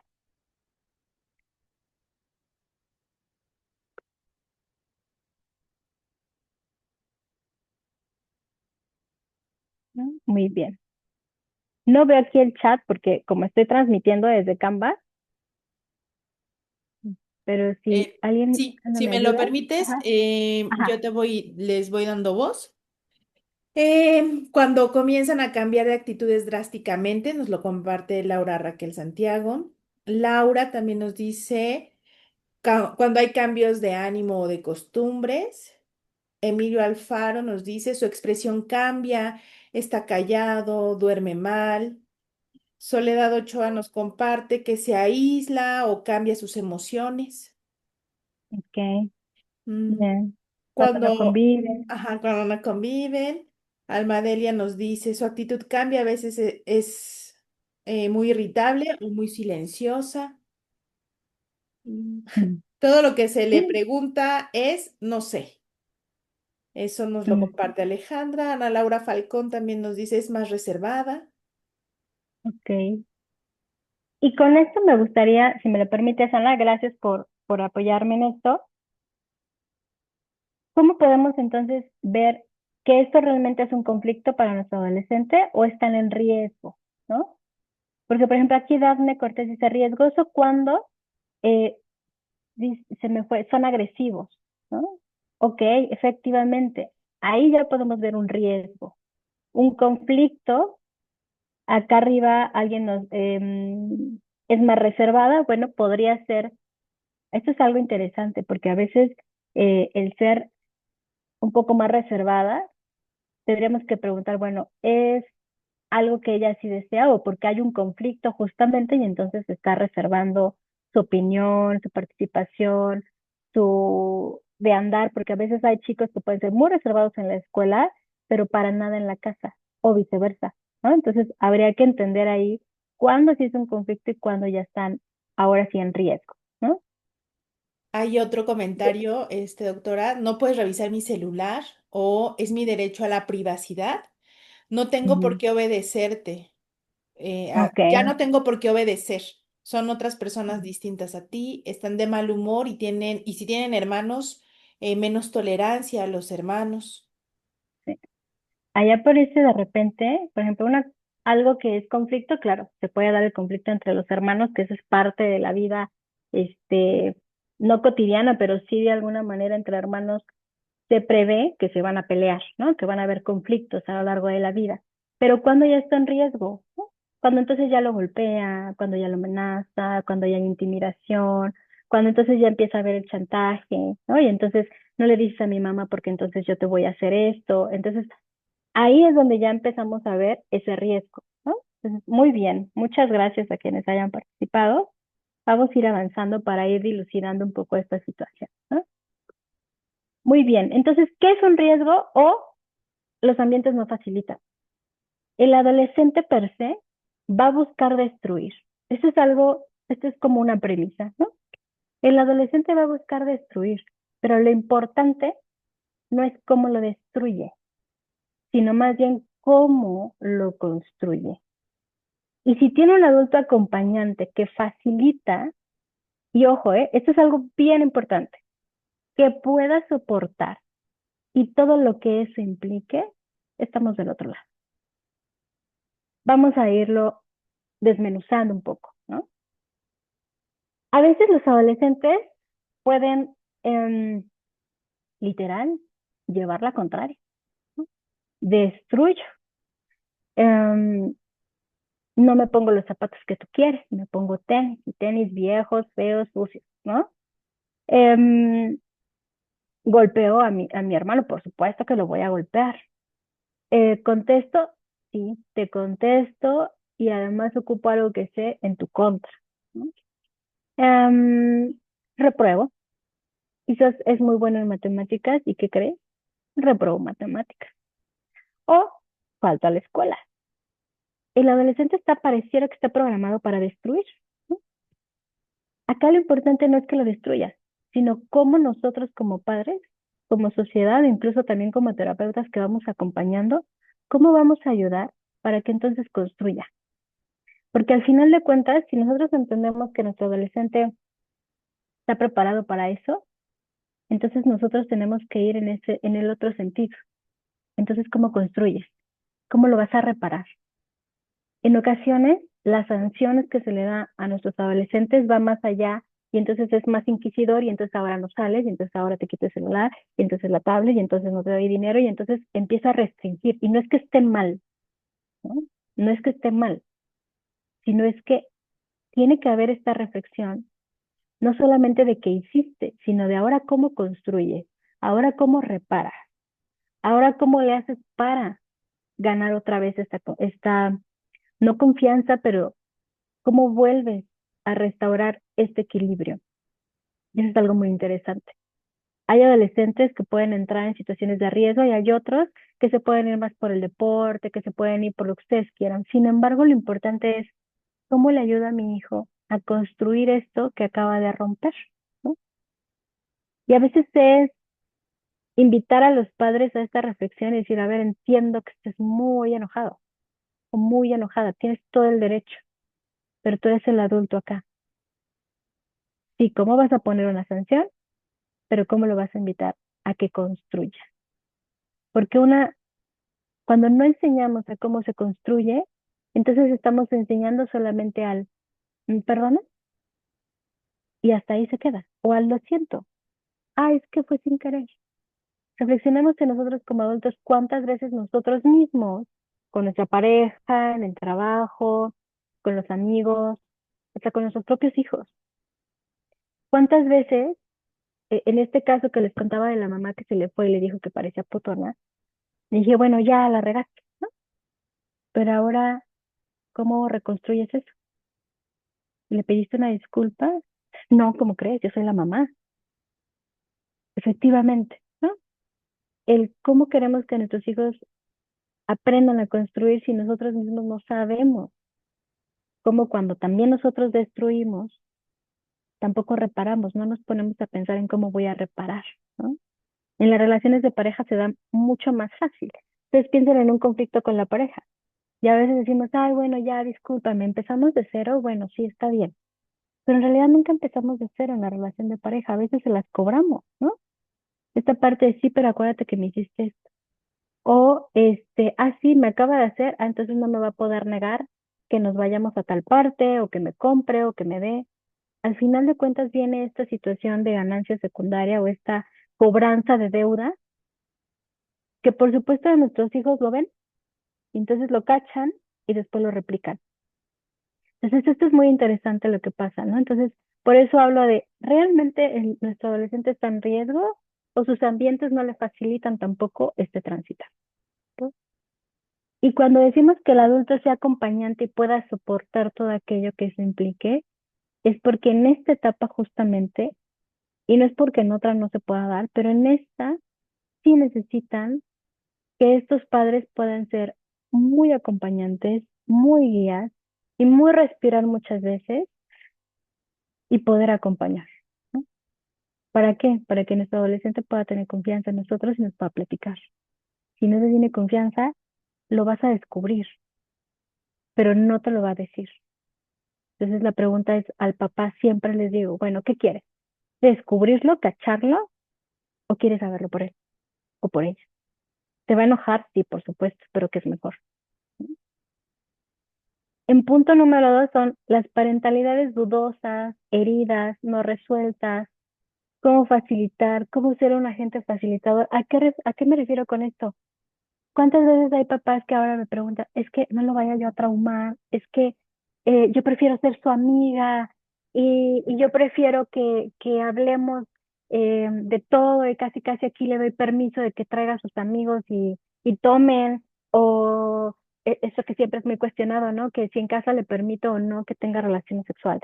S2: ¿no? Muy bien. No veo aquí el chat porque como estoy transmitiendo desde Canva, pero si alguien
S1: Sí, si
S2: me
S1: me lo
S2: ayuda,
S1: permites,
S2: ajá,
S1: yo
S2: ajá,
S1: les voy dando voz. Cuando comienzan a cambiar de actitudes drásticamente, nos lo comparte Laura Raquel Santiago. Laura también nos dice cuando hay cambios de ánimo o de costumbres. Emilio Alfaro nos dice su expresión cambia, está callado, duerme mal. Soledad Ochoa nos comparte que se aísla o cambia sus emociones.
S2: ok,
S1: Mm,
S2: bien. Cuando no
S1: Cuando,
S2: conviven,
S1: ajá, cuando no conviven, Almadelia nos dice, su actitud cambia, a veces es muy irritable o muy silenciosa. Mm,
S2: mm,
S1: Todo lo que se le
S2: sí,
S1: pregunta es no sé. Eso nos lo
S2: mm,
S1: comparte Alejandra. Ana Laura Falcón también nos dice es más reservada.
S2: ok. Y con esto me gustaría, si me lo permites, Ana, gracias por apoyarme en esto. ¿Cómo podemos entonces ver que esto realmente es un conflicto para nuestro adolescente o están en riesgo, ¿no? Porque, por ejemplo, aquí Dafne Cortés dice riesgoso cuando eh, se me fue, son agresivos, ¿no? Ok, efectivamente, ahí ya podemos ver un riesgo, un conflicto. Acá arriba alguien es más reservada, bueno, podría ser, esto es algo interesante porque a veces el ser un poco más reservada, tendríamos que preguntar, bueno, ¿es algo que ella sí desea o porque hay un conflicto justamente y entonces está reservando su opinión, su participación, su de andar, porque a veces hay chicos que pueden ser muy reservados en la escuela, pero para nada en la casa o viceversa, ¿no? Entonces habría que entender ahí cuándo sí es un conflicto y cuándo ya están ahora sí en riesgo, ¿no?
S1: Hay otro comentario, doctora, no puedes revisar mi celular o es mi derecho a la privacidad. No tengo por
S2: Ujú.
S1: qué obedecerte.
S2: Ok,
S1: Ya no tengo por qué obedecer. Son otras personas distintas a ti, están de mal humor y si tienen hermanos, menos tolerancia a los hermanos.
S2: sí. Ahí aparece de repente, por ejemplo, algo que es conflicto, claro, se puede dar el conflicto entre los hermanos, que eso es parte de la vida, este, no cotidiana, pero sí de alguna manera entre hermanos se prevé que se van a pelear, ¿no? Que van a haber conflictos a lo largo de la vida. Pero cuando ya está en riesgo, ¿no? Cuando entonces ya lo golpea, cuando ya lo amenaza, cuando ya hay intimidación, cuando entonces ya empieza a haber el chantaje, ¿no? Y entonces no le dices a mi mamá porque entonces yo te voy a hacer esto. Entonces ahí es donde ya empezamos a ver ese riesgo, ¿no? Entonces, muy bien, muchas gracias a quienes hayan participado. Vamos a ir avanzando para ir dilucidando un poco esta situación, ¿no? Muy bien, entonces, ¿qué es un riesgo o los ambientes no facilitan? El adolescente per se va a buscar destruir. Eso es algo, esto es como una premisa, ¿no? El adolescente va a buscar destruir, pero lo importante no es cómo lo destruye, sino más bien cómo lo construye. Y si tiene un adulto acompañante que facilita, y ojo, esto es algo bien importante, que pueda soportar y todo lo que eso implique, estamos del otro lado. Vamos a irlo desmenuzando un poco, ¿no? A veces los adolescentes pueden, literal, llevar la contraria, ¿no? Destruyo. Em, no me pongo los zapatos que tú quieres, me pongo tenis, y tenis viejos, feos, sucios, ¿no? Em, golpeo a mi hermano, por supuesto que lo voy a golpear. Contesto, sí, te contesto y además ocupo algo que sé en tu contra, ¿no? Em, repruebo. Quizás es muy bueno en matemáticas y ¿qué crees? Repruebo matemáticas. O falta a la escuela. El adolescente pareciera que está programado para destruir, ¿no? Acá lo importante no es que lo destruyas, sino cómo nosotros como padres, como sociedad, incluso también como terapeutas que vamos acompañando, cómo vamos a ayudar para que entonces construya. Porque al final de cuentas, si nosotros entendemos que nuestro adolescente está preparado para eso, entonces nosotros tenemos que ir en el otro sentido. Entonces, ¿cómo construyes? ¿Cómo lo vas a reparar? En ocasiones, las sanciones que se le da a nuestros adolescentes va más allá y entonces es más inquisidor y entonces ahora no sales y entonces ahora te quito el celular y entonces la tablet y entonces no te doy dinero y entonces empieza a restringir. Y no es que esté mal, ¿no? No es que esté mal, sino es que tiene que haber esta reflexión, no solamente de qué hiciste, sino de ahora cómo construyes, ahora cómo reparas, ahora cómo le haces para ganar otra vez esta no confianza, pero cómo vuelves a restaurar este equilibrio. Y eso es algo muy interesante. Hay adolescentes que pueden entrar en situaciones de riesgo y hay otros que se pueden ir más por el deporte, que se pueden ir por lo que ustedes quieran. Sin embargo, lo importante es cómo le ayuda a mi hijo a construir esto que acaba de romper, ¿no? Y a veces es invitar a los padres a esta reflexión y decir, a ver, entiendo que estés muy enojado o muy enojada, tienes todo el derecho, pero tú eres el adulto acá. Sí, ¿cómo vas a poner una sanción? Pero ¿cómo lo vas a invitar a que construya? Porque cuando no enseñamos a cómo se construye, entonces estamos enseñando solamente al perdona y hasta ahí se queda. O al lo siento. Ah, es que fue sin querer. Reflexionemos en nosotros como adultos cuántas veces nosotros mismos, con nuestra pareja, en el trabajo, con los amigos, hasta con nuestros propios hijos, cuántas veces en este caso que les contaba de la mamá que se le fue y le dijo que parecía putona, le dije, bueno, ya la regaste, ¿no? Pero ahora, ¿cómo reconstruyes eso? ¿Le pediste una disculpa? No, ¿cómo crees? Yo soy la mamá, efectivamente, ¿no? El cómo queremos que nuestros hijos aprendan a construir si nosotros mismos no sabemos, como cuando también nosotros destruimos, tampoco reparamos, no nos ponemos a pensar en cómo voy a reparar, ¿no? En las relaciones de pareja se da mucho más fácil. Ustedes piensen en un conflicto con la pareja. Y a veces decimos, ay, bueno, ya, discúlpame, empezamos de cero, bueno, sí, está bien. Pero en realidad nunca empezamos de cero en la relación de pareja, a veces se las cobramos, ¿no? Esta parte de sí, pero acuérdate que me hiciste esto. O sí, me acaba de hacer, entonces no me va a poder negar que nos vayamos a tal parte, o que me compre, o que me dé. Al final de cuentas viene esta situación de ganancia secundaria o esta cobranza de deuda, que por supuesto nuestros hijos lo ven, y entonces lo cachan y después lo replican. Entonces, esto es muy interesante lo que pasa, ¿no? Entonces, por eso hablo de, ¿realmente nuestro adolescente está en riesgo o sus ambientes no le facilitan tampoco este tránsito? ¿No? Y cuando decimos que el adulto sea acompañante y pueda soportar todo aquello que eso implique, es porque en esta etapa justamente, y no es porque en otra no se pueda dar, pero en esta sí necesitan que estos padres puedan ser muy acompañantes, muy guías y muy respirar muchas veces y poder acompañar, ¿no? ¿Para qué? Para que nuestro adolescente pueda tener confianza en nosotros y nos pueda platicar. Si no te tiene confianza, lo vas a descubrir, pero no te lo va a decir. Entonces la pregunta es, al papá siempre les digo, bueno, ¿qué quieres? ¿Descubrirlo, cacharlo o quieres saberlo por él o por ella? ¿Te va a enojar? Sí, por supuesto, pero ¿qué es mejor? En punto número 2 son las parentalidades dudosas, heridas, no resueltas, cómo facilitar, cómo ser un agente facilitador. A qué me refiero con esto? ¿Cuántas veces hay papás que ahora me preguntan, es que no lo vaya yo a traumar, es que yo prefiero ser su amiga y yo prefiero que hablemos de todo y casi casi aquí le doy permiso de que traiga a sus amigos y tomen o eso que siempre es muy cuestionado, ¿no? Que si en casa le permito o no que tenga relaciones sexuales.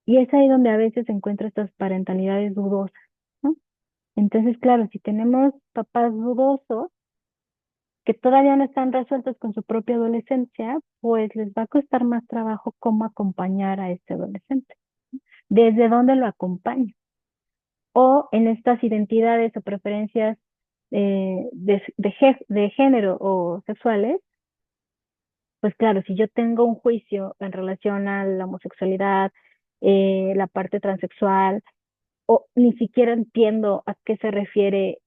S2: Y es ahí donde a veces encuentro estas parentalidades dudosas, ¿no? Entonces, claro, si tenemos papás dudosos, que todavía no están resueltos con su propia adolescencia, pues les va a costar más trabajo cómo acompañar a este adolescente, desde dónde lo acompaño. O en estas identidades o preferencias de género o sexuales, pues claro, si yo tengo un juicio en relación a la homosexualidad, la parte transexual, o ni siquiera entiendo a qué se refiere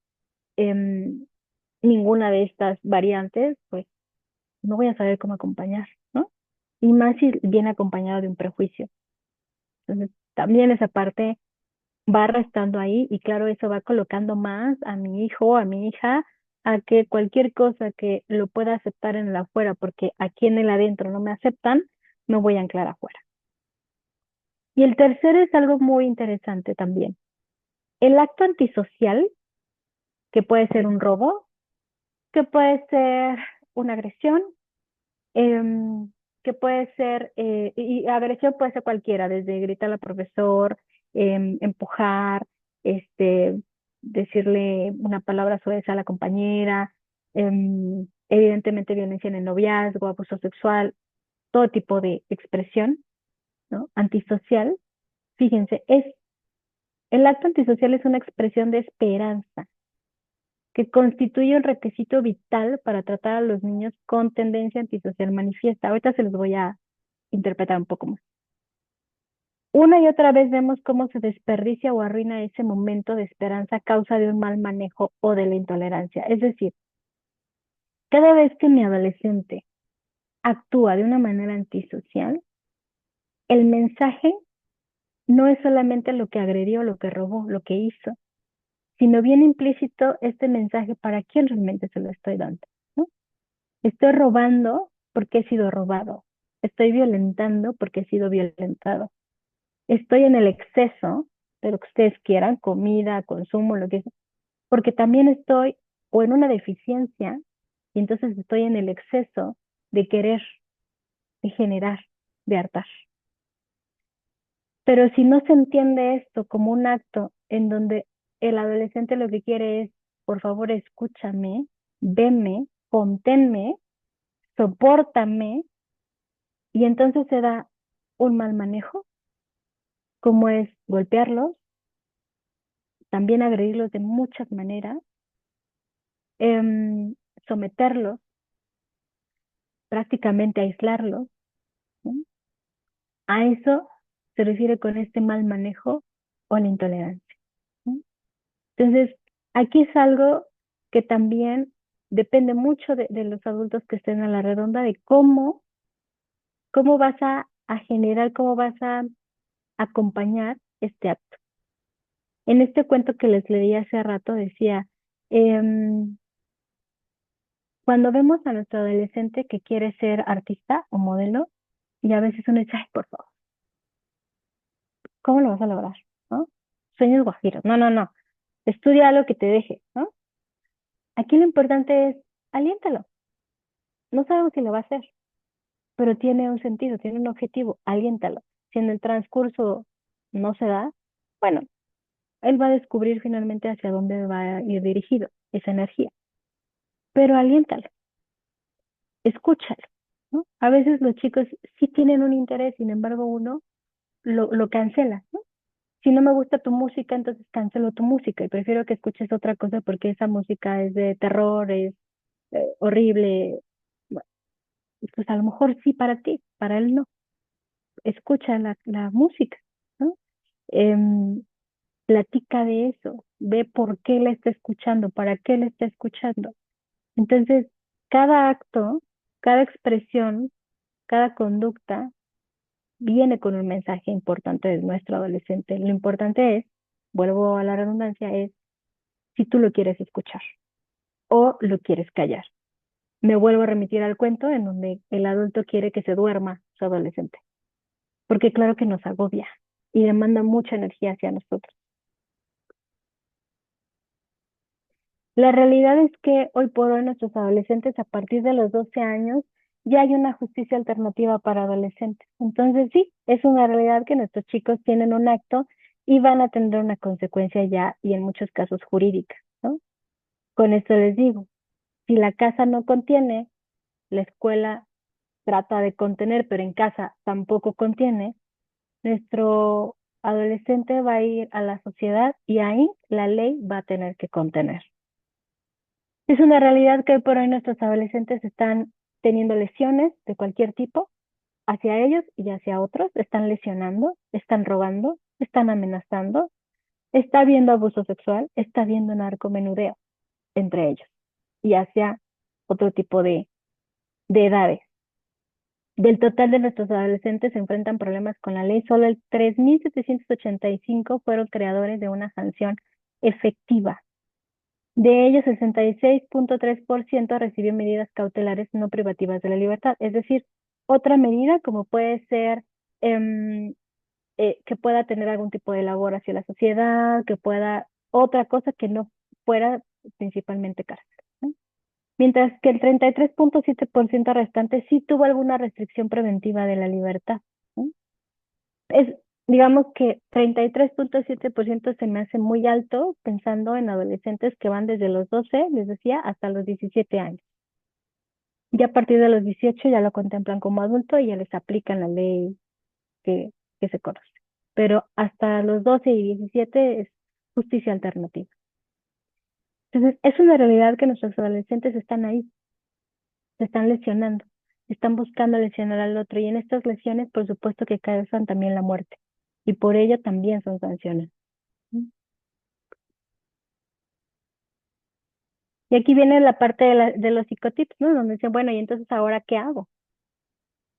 S2: em, ninguna de estas variantes, pues no voy a saber cómo acompañar, ¿no? Y más si viene acompañado de un prejuicio. Entonces, también esa parte va restando ahí y claro, eso va colocando más a mi hijo, a mi hija, a que cualquier cosa que lo pueda aceptar en el afuera, porque aquí en el adentro no me aceptan, me voy a anclar afuera. Y el tercero es algo muy interesante también. El acto antisocial, que puede ser un robo, que puede ser una agresión, em, que puede ser, y agresión puede ser cualquiera, desde gritar al profesor, empujar, decirle una palabra suave a la compañera, evidentemente violencia en el noviazgo, abuso sexual, todo tipo de expresión, ¿no? Antisocial. Fíjense, el acto antisocial es una expresión de esperanza que constituye un requisito vital para tratar a los niños con tendencia antisocial manifiesta. Ahorita se los voy a interpretar un poco más. Una y otra vez vemos cómo se desperdicia o arruina ese momento de esperanza a causa de un mal manejo o de la intolerancia. Es decir, cada vez que mi adolescente actúa de una manera antisocial, el mensaje no es solamente lo que agredió, lo que robó, lo que hizo, sino bien implícito este mensaje para quién realmente se lo estoy dando, ¿no? Estoy robando porque he sido robado. Estoy violentando porque he sido violentado. Estoy en el exceso de lo que ustedes quieran, comida, consumo, lo que sea, porque también estoy o en una deficiencia y entonces estoy en el exceso de querer, de generar, de hartar. Pero si no se entiende esto como un acto en donde el adolescente lo que quiere es, por favor, escúchame, veme, conténme, sopórtame, y entonces se da un mal manejo, como es golpearlos, también agredirlos de muchas maneras, someterlos, prácticamente aislarlos, ¿no? A eso se refiere con este mal manejo o la intolerancia, ¿no? Entonces, aquí es algo que también depende mucho de los adultos que estén a la redonda, de cómo vas a generar, cómo vas a acompañar este acto. En este cuento que les leí hace rato decía, em, cuando vemos a nuestro adolescente que quiere ser artista o modelo, y a veces uno dice, ay, por favor, ¿cómo lo vas a lograr? ¿No? Sueños guajiros. No, no, no. Estudia algo que te deje, ¿no? Aquí lo importante es, aliéntalo. No sabemos si lo va a hacer, pero tiene un sentido, tiene un objetivo, aliéntalo. Si en el transcurso no se da, bueno, él va a descubrir finalmente hacia dónde va a ir dirigido esa energía, pero aliéntalo, escúchalo, ¿no? A veces los chicos sí tienen un interés, sin embargo uno lo cancela, ¿no? Si no me gusta tu música, entonces cancelo tu música y prefiero que escuches otra cosa porque esa música es de terror, es horrible. Bueno, pues a lo mejor sí para ti, para él no. Escucha la música, ¿no? Em, platica de eso, ve por qué la está escuchando, para qué la está escuchando. Entonces, cada acto, cada expresión, cada conducta viene con un mensaje importante de nuestro adolescente. Lo importante es, vuelvo a la redundancia, es si tú lo quieres escuchar o lo quieres callar. Me vuelvo a remitir al cuento en donde el adulto quiere que se duerma su adolescente, porque claro que nos agobia y demanda mucha energía hacia nosotros. La realidad es que hoy por hoy nuestros adolescentes a partir de los 12 años ya hay una justicia alternativa para adolescentes. Entonces sí, es una realidad que nuestros chicos tienen un acto y van a tener una consecuencia ya y en muchos casos jurídica, ¿no? Con esto les digo, si la casa no contiene, la escuela trata de contener, pero en casa tampoco contiene, nuestro adolescente va a ir a la sociedad y ahí la ley va a tener que contener. Es una realidad que hoy por hoy nuestros adolescentes están teniendo lesiones de cualquier tipo hacia ellos y hacia otros, están lesionando, están robando, están amenazando, está habiendo abuso sexual, está habiendo narcomenudeo entre ellos y hacia otro tipo de edades. Del total de nuestros adolescentes se enfrentan problemas con la ley, solo el 3.785 fueron creadores de una sanción efectiva. De ellos, 66.3% recibió medidas cautelares no privativas de la libertad, es decir, otra medida como puede ser em, que pueda tener algún tipo de labor hacia la sociedad, que pueda otra cosa que no fuera principalmente cárcel, ¿no? Mientras que el 33.7% restante sí tuvo alguna restricción preventiva de la libertad, ¿no? Es, digamos que 33.7% se me hace muy alto pensando en adolescentes que van desde los 12, les decía, hasta los 17 años. Ya a partir de los 18 ya lo contemplan como adulto y ya les aplican la ley que, que se conoce. Pero hasta los 12 y 17 es justicia alternativa. Entonces, es una realidad que nuestros adolescentes están ahí, se están lesionando, están buscando lesionar al otro y en estas lesiones, por supuesto que causan también la muerte y por ello también son sanciones. Y aquí viene la parte de los psicotips, ¿no? Donde dicen, bueno, y entonces ahora, ¿qué hago?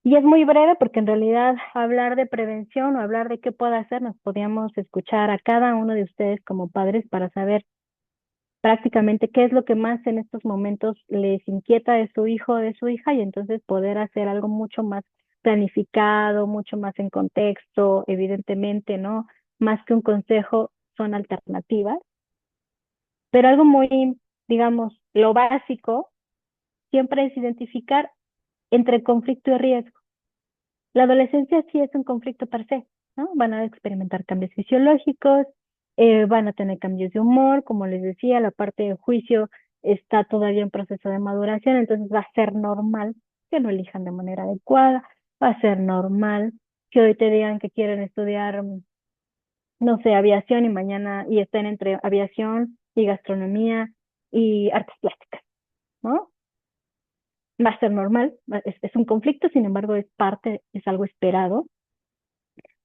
S2: Y es muy breve porque en realidad hablar de prevención o hablar de qué puedo hacer, nos podíamos escuchar a cada uno de ustedes como padres para saber prácticamente qué es lo que más en estos momentos les inquieta de su hijo o de su hija y entonces poder hacer algo mucho más planificado, mucho más en contexto, evidentemente, ¿no? más que un consejo, son alternativas. Pero algo muy, digamos, lo básico siempre es identificar entre conflicto y riesgo. La adolescencia sí es un conflicto per se, ¿no? Van a experimentar cambios fisiológicos, van a tener cambios de humor, como les decía, la parte de juicio está todavía en proceso de maduración, entonces va a ser normal que no elijan de manera adecuada, va a ser normal que hoy te digan que quieren estudiar, no sé, aviación y mañana y estén entre aviación y gastronomía y artes plásticas, ¿no? Va a ser normal, es un conflicto, sin embargo, es parte, es algo esperado,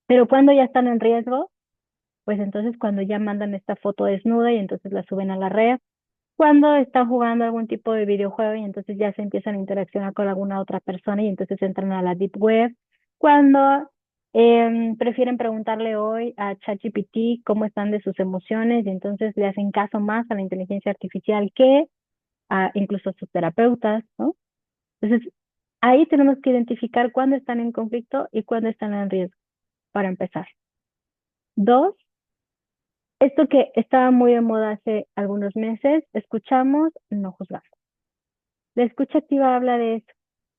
S2: pero cuando ya están en riesgo, pues entonces cuando ya mandan esta foto desnuda y entonces la suben a la red, cuando están jugando algún tipo de videojuego y entonces ya se empiezan a interaccionar con alguna otra persona y entonces entran a la deep web, cuando prefieren preguntarle hoy a ChatGPT cómo están de sus emociones y entonces le hacen caso más a la inteligencia artificial que a incluso a sus terapeutas, ¿no? Entonces, ahí tenemos que identificar cuándo están en conflicto y cuándo están en riesgo, para empezar. Dos, esto que estaba muy de moda hace algunos meses, escuchamos, no juzgamos. La escucha activa habla de eso.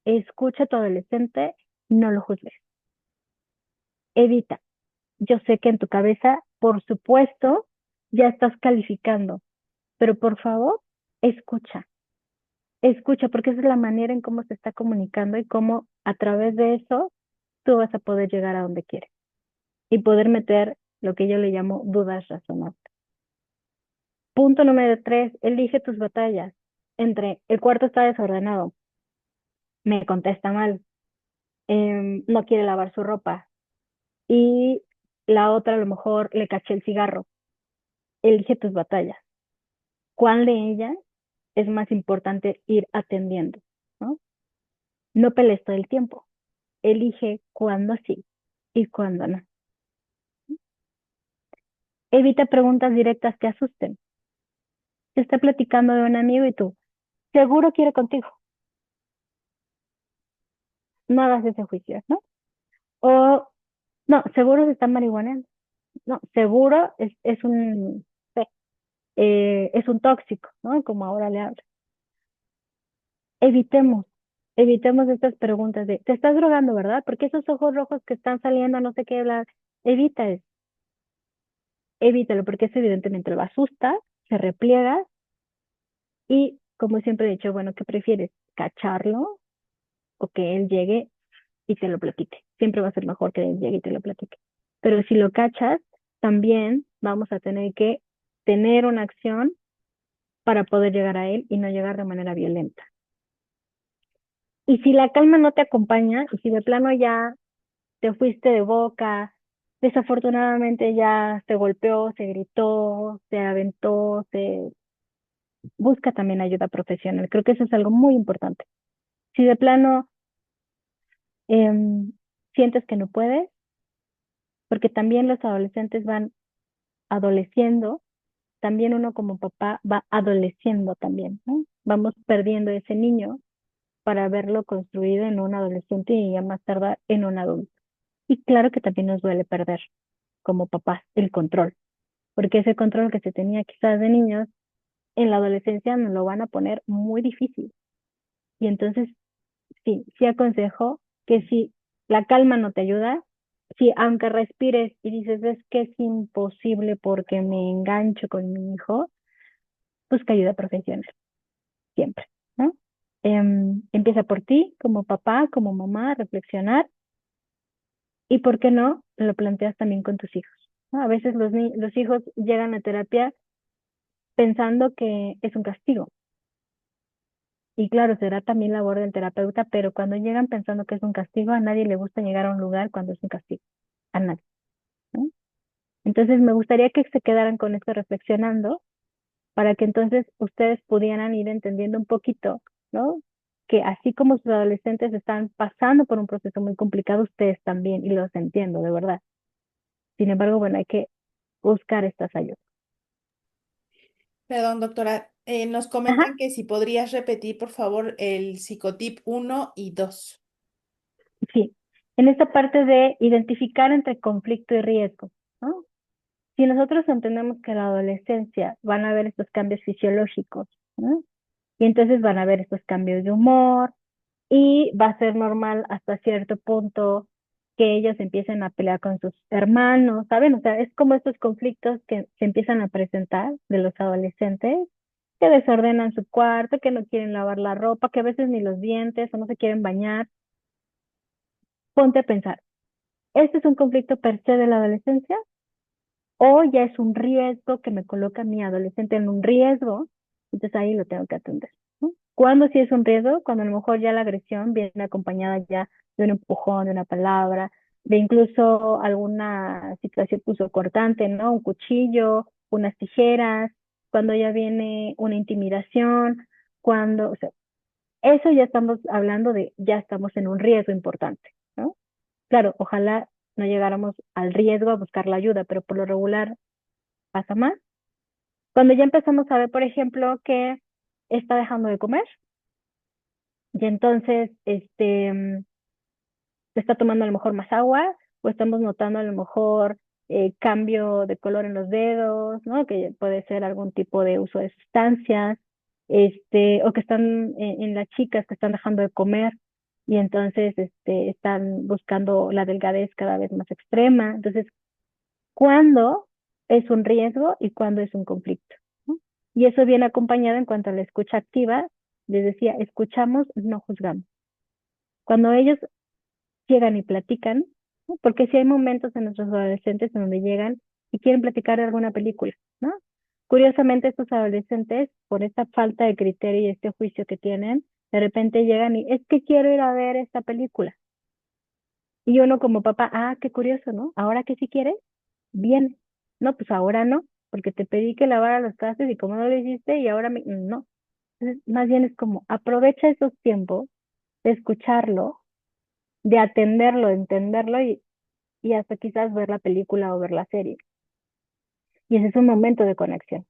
S2: Escucha a tu adolescente, no lo juzgues. Evita. Yo sé que en tu cabeza, por supuesto, ya estás calificando, pero por favor, escucha. Escucha, porque esa es la manera en cómo se está comunicando y cómo a través de eso tú vas a poder llegar a donde quieres y poder meter lo que yo le llamo dudas razonables. Punto número tres, elige tus batallas. Entre el cuarto está desordenado, me contesta mal, no quiere lavar su ropa y la otra a lo mejor le caché el cigarro. Elige tus batallas. ¿Cuál de ellas es más importante ir atendiendo? ¿No? No pelees todo el tiempo. Elige cuándo sí y cuándo no. Evita preguntas directas que asusten. Se está platicando de un amigo y tú, seguro quiere contigo. No hagas ese juicio, ¿no? O, no, seguro se está marihuaneando. No, seguro es un tóxico, ¿no? Como ahora le hablo. Evitemos, evitemos estas preguntas de, te estás drogando, ¿verdad? Porque esos ojos rojos que están saliendo, no sé qué hablar, evita eso, evítalo, porque eso evidentemente lo asusta, se repliega y, como siempre he dicho, bueno, ¿qué prefieres? ¿Cacharlo o que él llegue y te lo platique? Siempre va a ser mejor que él llegue y te lo platique. Pero si lo cachas, también vamos a tener que tener una acción para poder llegar a él y no llegar de manera violenta. Y si la calma no te acompaña, y si de plano ya te fuiste de boca, desafortunadamente ya se golpeó, se gritó, se aventó, se busca también ayuda profesional. Creo que eso es algo muy importante. Si de plano em, sientes que no puedes, porque también los adolescentes van adoleciendo, también uno como papá va adoleciendo también, ¿no? Vamos perdiendo ese niño para verlo construido en un adolescente y ya más tarde en un adulto. Y claro que también nos duele perder como papás el control, porque ese control que se tenía quizás de niños, en la adolescencia nos lo van a poner muy difícil. Y entonces, sí, sí aconsejo que si la calma no te ayuda, si aunque respires y dices, es que es imposible porque me engancho con mi hijo, busca ayuda profesional, siempre, ¿no? Empieza por ti, como papá, como mamá, a reflexionar y, ¿por qué no? Lo planteas también con tus hijos, ¿no? A veces los hijos llegan a terapia pensando que es un castigo. Y claro, será también labor del terapeuta, pero cuando llegan pensando que es un castigo, a nadie le gusta llegar a un lugar cuando es un castigo. A nadie, ¿no? Entonces, me gustaría que se quedaran con esto reflexionando para que entonces ustedes pudieran ir entendiendo un poquito, ¿no? Que así como sus adolescentes están pasando por un proceso muy complicado, ustedes también, y los entiendo, de verdad. Sin embargo, bueno, hay que buscar estas ayudas.
S1: Perdón, doctora. Nos
S2: Ajá,
S1: comentan que si podrías repetir, por favor, el psicotip 1 y 2.
S2: sí. En esta parte de identificar entre conflicto y riesgo, ¿no? si nosotros entendemos que en la adolescencia van a haber estos cambios fisiológicos, ¿no? Y entonces van a haber estos cambios de humor y va a ser normal hasta cierto punto que ellos empiecen a pelear con sus hermanos, ¿saben? O sea, es como estos conflictos que se empiezan a presentar de los adolescentes, que desordenan su cuarto, que no quieren lavar la ropa, que a veces ni los dientes o no se quieren bañar. Ponte a pensar, ¿este es un conflicto per se de la adolescencia o ya es un riesgo que me coloca a mi adolescente en un riesgo? Entonces ahí lo tengo que atender, ¿no? ¿Cuándo sí es un riesgo? Cuando a lo mejor ya la agresión viene acompañada ya de un empujón, de una palabra, de incluso alguna situación cortante, ¿no? Un cuchillo, unas tijeras, cuando ya viene una intimidación, cuando, o sea, eso ya estamos hablando de, ya estamos en un riesgo importante, ¿no? Claro, ojalá no llegáramos al riesgo a buscar la ayuda, pero por lo regular pasa más. Cuando ya empezamos a ver, por ejemplo, que está dejando de comer y entonces está tomando a lo mejor más agua o estamos notando a lo mejor cambio de color en los dedos, ¿no? Que puede ser algún tipo de uso de sustancias, o que están en las chicas que están dejando de comer y entonces están buscando la delgadez cada vez más extrema. Entonces, ¿cuándo es un riesgo y cuándo es un conflicto? ¿No? Y eso viene acompañado en cuanto a la escucha activa. Les decía, escuchamos, no juzgamos. Cuando ellos llegan y platican, ¿no? Porque si hay momentos en nuestros adolescentes en donde llegan y quieren platicar de alguna película, ¿no? Curiosamente, estos adolescentes, por esta falta de criterio y este juicio que tienen, de repente llegan y es que quiero ir a ver esta película. Y uno como papá, ah, qué curioso, ¿no? Ahora que sí quieres, bien. No, pues ahora no, porque te pedí que lavara los trastes y como no lo hiciste y ahora no. Entonces, más bien es como aprovecha esos tiempos de escucharlo, de atenderlo, de entenderlo y hasta quizás ver la película o ver la serie. Y ese es un momento de conexión,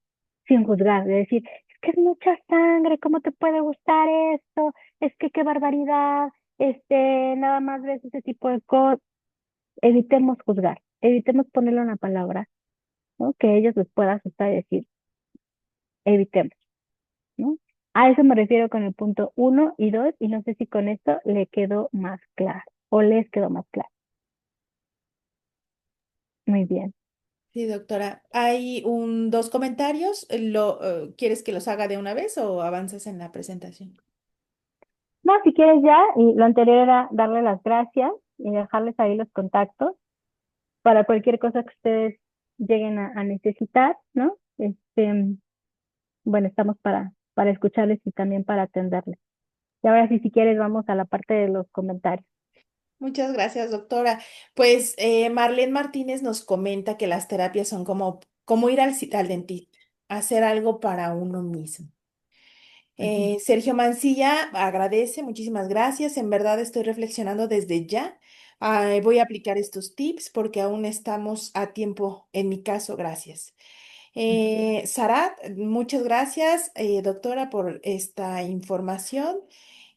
S2: sin juzgar, de decir, es que es mucha sangre, ¿cómo te puede gustar esto? Es que qué barbaridad, nada más ves ese tipo de cosas. Evitemos juzgar, evitemos ponerle una palabra, ¿no? Que a ellos les pueda asustar y decir, evitemos, ¿no? A eso me refiero con el punto uno y dos, y no sé si con esto le quedó más claro o les quedó más claro. Muy bien.
S1: Sí, doctora. Hay dos comentarios. ¿Quieres que los haga de una vez o avanzas en la presentación?
S2: No, si quieres ya, y lo anterior era darle las gracias y dejarles ahí los contactos para cualquier cosa que ustedes lleguen a necesitar, ¿no? Bueno, estamos para escucharles y también para atenderles. Y ahora sí, si quieres, vamos a la parte de los comentarios.
S1: Muchas gracias, doctora. Pues Marlene Martínez nos comenta que las terapias son como ir al dentista, hacer algo para uno mismo.
S2: Ujú.
S1: Sergio Mancilla agradece, muchísimas gracias. En verdad estoy reflexionando desde ya. Voy a aplicar estos tips porque aún estamos a tiempo en mi caso. Gracias. Sarat, muchas gracias, doctora, por esta información.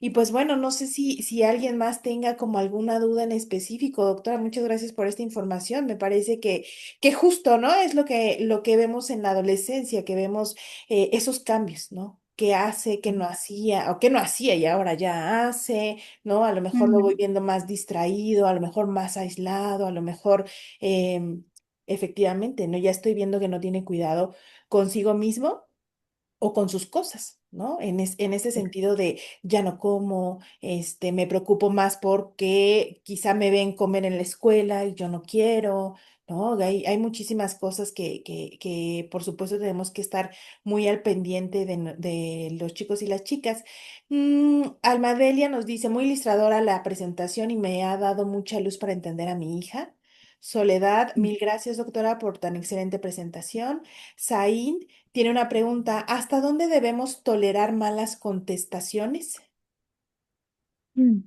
S1: Y pues bueno, no sé si alguien más tenga como alguna duda en específico, doctora, muchas gracias por esta información. Me parece que justo, ¿no? Es lo que vemos en la adolescencia, que vemos esos cambios, ¿no? Que hace, que no hacía, o que no hacía y ahora ya hace, ¿no? A lo mejor lo voy
S2: Ujú,
S1: viendo más distraído, a lo mejor más aislado, a lo mejor... em, efectivamente, ¿no? Ya estoy viendo que no tiene cuidado consigo mismo o con sus cosas, ¿no? En ese sentido de ya no como, me preocupo más porque quizá me ven comer en la escuela y yo no quiero, ¿no? Hay muchísimas cosas que por supuesto tenemos que estar muy al pendiente de los chicos y las chicas. Almadelia nos dice, muy ilustradora la presentación y me ha dado mucha luz para entender a mi hija. Soledad,
S2: ujú,
S1: mil gracias, doctora, por tan excelente presentación. Saín, tiene una pregunta, ¿hasta dónde debemos tolerar malas contestaciones?
S2: ujú.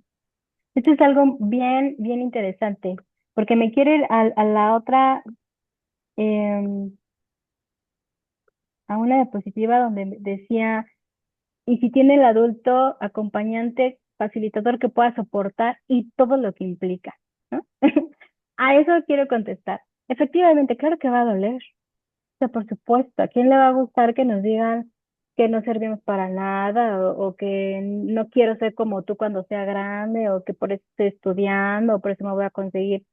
S2: Esto es algo bien, bien interesante, porque me quiero ir a la otra, em, a una diapositiva donde decía, y si tiene el adulto acompañante, facilitador que pueda soportar y todo lo que implica, ¿no? A eso quiero contestar. efectivamente, claro que va a doler. O sea, por supuesto, ¿a quién le va a gustar que nos digan que no servimos para nada o que no quiero ser como tú cuando sea grande o que por eso estoy estudiando o por eso me voy a conseguir?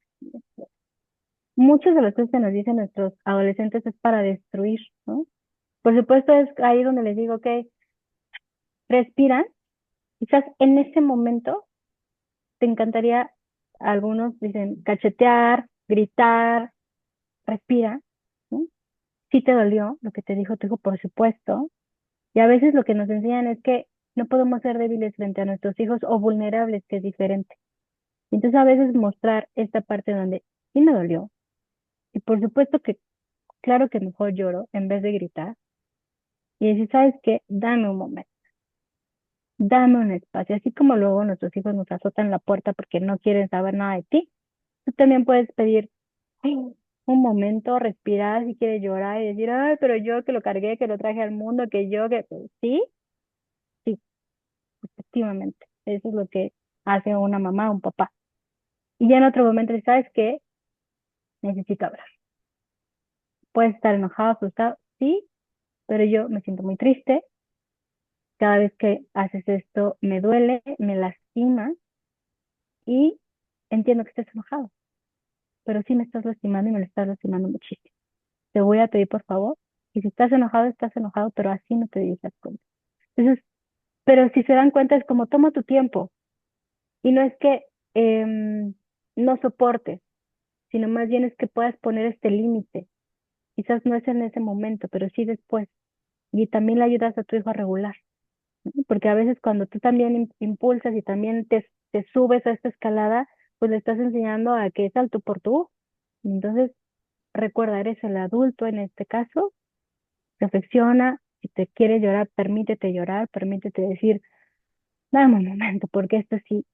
S2: Muchas de las cosas que nos dicen nuestros adolescentes es para destruir, ¿no? Por supuesto, es ahí donde les digo, ok, respiran. Quizás en ese momento te encantaría, algunos dicen, cachetear, gritar, respira, ¿no? Sí te dolió lo que te dijo tu hijo, por supuesto. Y a veces lo que nos enseñan es que no podemos ser débiles frente a nuestros hijos o vulnerables, que es diferente. Entonces a veces mostrar esta parte donde sí me dolió. Y por supuesto que, claro que mejor lloro en vez de gritar. Y decir, ¿sabes qué? Dame un momento, dame un espacio. Así como luego nuestros hijos nos azotan la puerta porque no quieren saber nada de ti, tú también puedes pedir "Ay, un momento, respirar si quieres llorar y decir, ay, pero yo que lo cargué, que lo traje al mundo, que yo, que sí, sí, efectivamente. Eso es lo que hace una mamá o un papá. Y ya en otro momento, ¿sabes qué? Necesito hablar. Puedes estar enojado, frustrado, sí, pero yo me siento muy triste. Cada vez que haces esto me duele, me lastima y entiendo que estés enojado, pero sí me estás lastimando y me lo estás lastimando muchísimo. Te voy a pedir, por favor, y si estás enojado, pero así no te dices cuenta. Entonces, pero si se dan cuenta es como toma tu tiempo y no es que no soportes, sino más bien es que puedas poner este límite. Quizás no es en ese momento, pero sí después. Y también le ayudas a tu hijo a regular, ¿no? Porque a veces cuando tú también impulsas y también te subes a esta escalada, pues le estás enseñando a que es alto por tú. Entonces, recuerda, eres el adulto en este caso, reflexiona, si te quieres llorar, permítete decir, dame un momento, porque esto sí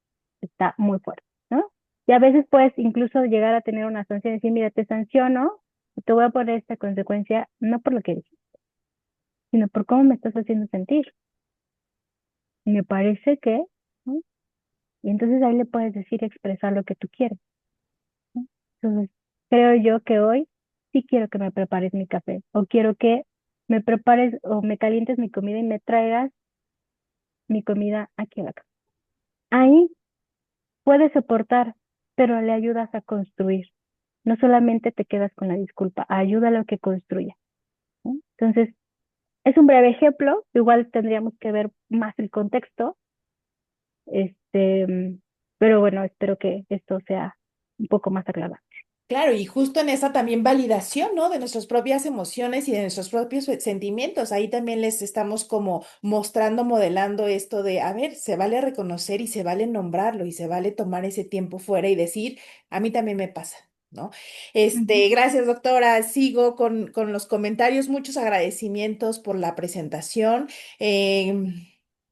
S2: está muy fuerte, ¿no? Y a veces puedes incluso llegar a tener una sanción y decir, mira, te sanciono, y te voy a poner esta consecuencia, no por lo que dices, sino por cómo me estás haciendo sentir. Y me parece que, ¿no? Y entonces ahí le puedes decir, expresar lo que tú quieres, ¿no? Entonces, creo yo que hoy sí quiero que me prepares mi café, o quiero que me prepares o me calientes mi comida y me traigas mi comida aquí a la casa. Ahí puedes soportar, pero le ayudas a construir. No solamente te quedas con la disculpa, ayúdalo a que construya, ¿no? Entonces, es un breve ejemplo, igual tendríamos que ver más el contexto, este, pero bueno, espero que esto sea un poco más aclarado.
S1: Claro, y justo en esa también validación, ¿no? De nuestras propias emociones y de nuestros propios sentimientos. Ahí también les estamos como mostrando, modelando esto de, a ver, se vale reconocer y se vale nombrarlo y se vale tomar ese tiempo fuera y decir, a mí también me pasa, ¿no?
S2: Ujú.
S1: Gracias, doctora. Sigo con los comentarios. Muchos agradecimientos por la presentación.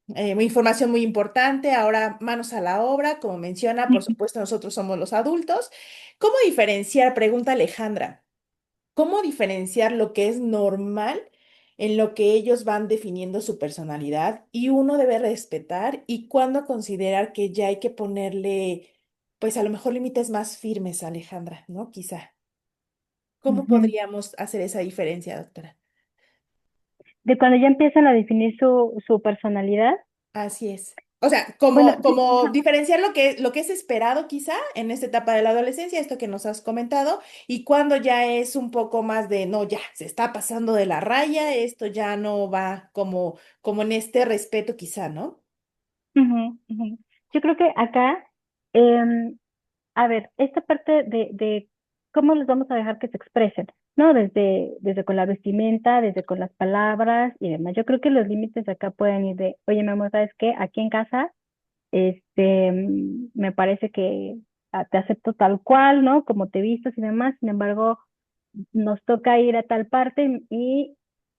S1: Información muy importante. Ahora, manos a la obra. Como menciona, por supuesto, nosotros somos los adultos. ¿Cómo diferenciar? Pregunta Alejandra. ¿Cómo diferenciar lo que es normal en lo que ellos van definiendo su personalidad y uno debe respetar y cuándo considerar que ya hay que ponerle, pues a lo mejor límites más firmes, Alejandra, ¿no? Quizá. ¿Cómo
S2: Ujú.
S1: podríamos hacer esa diferencia, doctora?
S2: De cuando ya empiezan a definir su personalidad,
S1: Así es. O sea,
S2: bueno, sí,
S1: como
S2: ajá,
S1: diferenciar lo que es esperado quizá en esta etapa de la adolescencia, esto que nos has comentado, y cuando ya es un poco más de, no, ya, se está pasando de la raya, esto ya no va como en este respeto quizá, ¿no?
S2: ujú, ujú. Yo creo que acá, em, a ver, esta parte de cómo los vamos a dejar que se expresen, ¿no? Desde con la vestimenta, desde con las palabras y demás. Yo creo que los límites acá pueden ir de, oye, mi amor, ¿sabes qué? Aquí en casa, me parece que te acepto tal cual, ¿no? Como te vistas y demás. Sin embargo, nos toca ir a tal parte y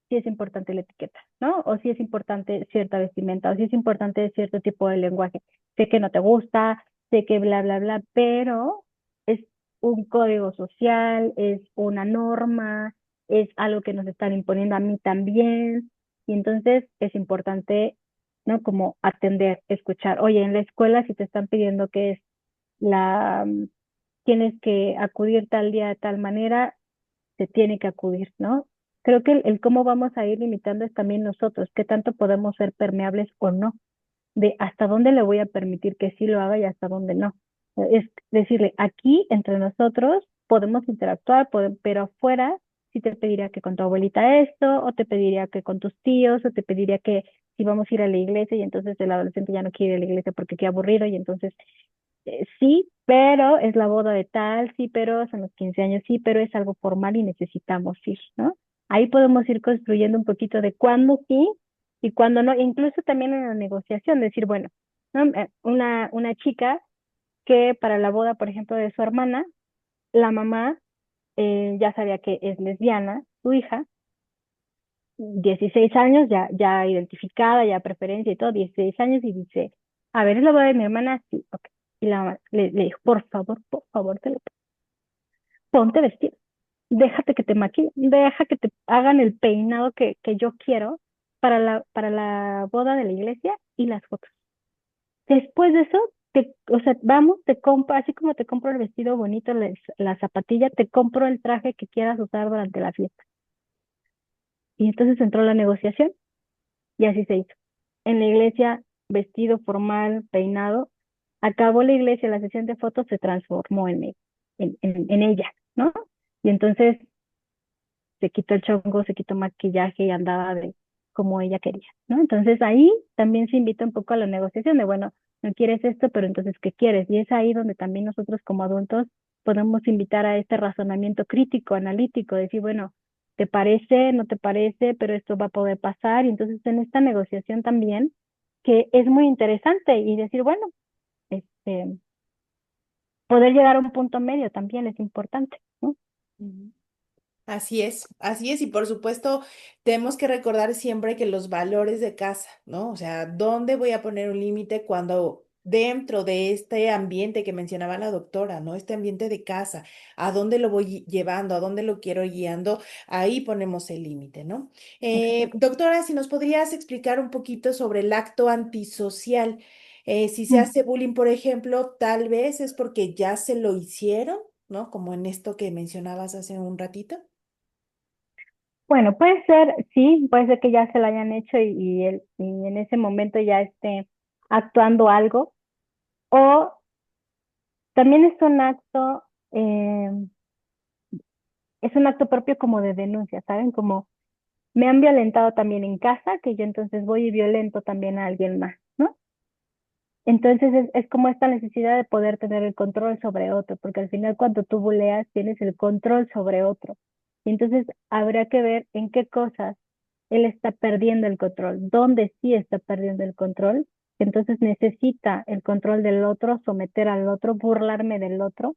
S2: sí es importante la etiqueta, ¿no? O sí es importante cierta vestimenta, o sí es importante cierto tipo de lenguaje. Sé que no te gusta, sé que bla, bla, bla, pero es un código social, es una norma, es algo que nos están imponiendo a mí también. Y entonces es importante, ¿no? Como atender, escuchar. Oye, en la escuela si te están pidiendo que es la tienes que acudir tal día de tal manera, se tiene que acudir, ¿no? Creo que el cómo vamos a ir limitando es también nosotros, qué tanto podemos ser permeables o no, de hasta dónde le voy a permitir que sí lo haga y hasta dónde no. Es decirle, aquí entre nosotros podemos interactuar, pero afuera sí te pediría que con tu abuelita esto, o te pediría que con tus tíos, o te pediría que si vamos a ir a la iglesia y entonces el adolescente ya no quiere ir a la iglesia porque qué aburrido y entonces sí, pero es la boda de tal, sí, pero son los 15 años, sí, pero es algo formal y necesitamos ir, ¿no? Ahí podemos ir construyendo un poquito de cuándo sí y cuándo no, incluso también en la negociación, decir, bueno, ¿no? Una chica que para la boda, por ejemplo, de su hermana, la mamá ya sabía que es lesbiana, su hija, 16 años, ya identificada, ya preferencia y todo, 16 años, y dice, a ver, ¿es la boda de mi hermana? Sí, ok. Y la mamá le dijo, por favor, ponte vestido, déjate que te maquillen, deja que te hagan el peinado que yo quiero para la boda de la iglesia y las fotos. Después de eso, o sea, vamos, te compro, así como te compro el vestido bonito, la zapatilla, te compro el traje que quieras usar durante la fiesta. Y entonces entró la negociación y así se hizo. En la iglesia, vestido formal, peinado, acabó la iglesia, la sesión de fotos se transformó en ella, ¿no? Y entonces se quitó el chongo, se quitó maquillaje y andaba de como ella quería, ¿no? Entonces ahí también se invita un poco a la negociación de, bueno, no quieres esto, pero entonces, ¿qué quieres? Y es ahí donde también nosotros como adultos podemos invitar a este razonamiento crítico, analítico, decir, bueno, ¿te parece? ¿No te parece? Pero esto va a poder pasar. Y entonces en esta negociación también, que es muy interesante y decir, bueno, este, poder llegar a un punto medio también es importante, ¿no?
S1: Ujú. Así es, y por supuesto tenemos que recordar siempre que los valores de casa, ¿no? O sea, ¿dónde voy a poner un límite cuando dentro de este ambiente que mencionaba la doctora, ¿no? Este ambiente de casa, ¿a dónde lo voy llevando? ¿A dónde lo quiero guiando? Ahí ponemos el límite, ¿no?
S2: Exacto.
S1: Doctora, si nos podrías explicar un poquito sobre el acto antisocial. Si se
S2: Mm.
S1: hace bullying, por ejemplo, tal vez es porque ya se lo hicieron, ¿no? Como en esto que mencionabas hace un ratito.
S2: Bueno, puede ser, sí, puede ser que ya se lo hayan hecho y en ese momento ya esté actuando algo. O también eh, es un acto propio como de denuncia, ¿saben? Como me han violentado también en casa, que yo entonces voy y violento también a alguien más, ¿no? Entonces es como esta necesidad de poder tener el control sobre otro, porque al final cuando tú buleas tienes el control sobre otro. Y entonces habría que ver en qué cosas él está perdiendo el control, dónde sí está perdiendo el control. Entonces necesita el control del otro, someter al otro, burlarme del otro,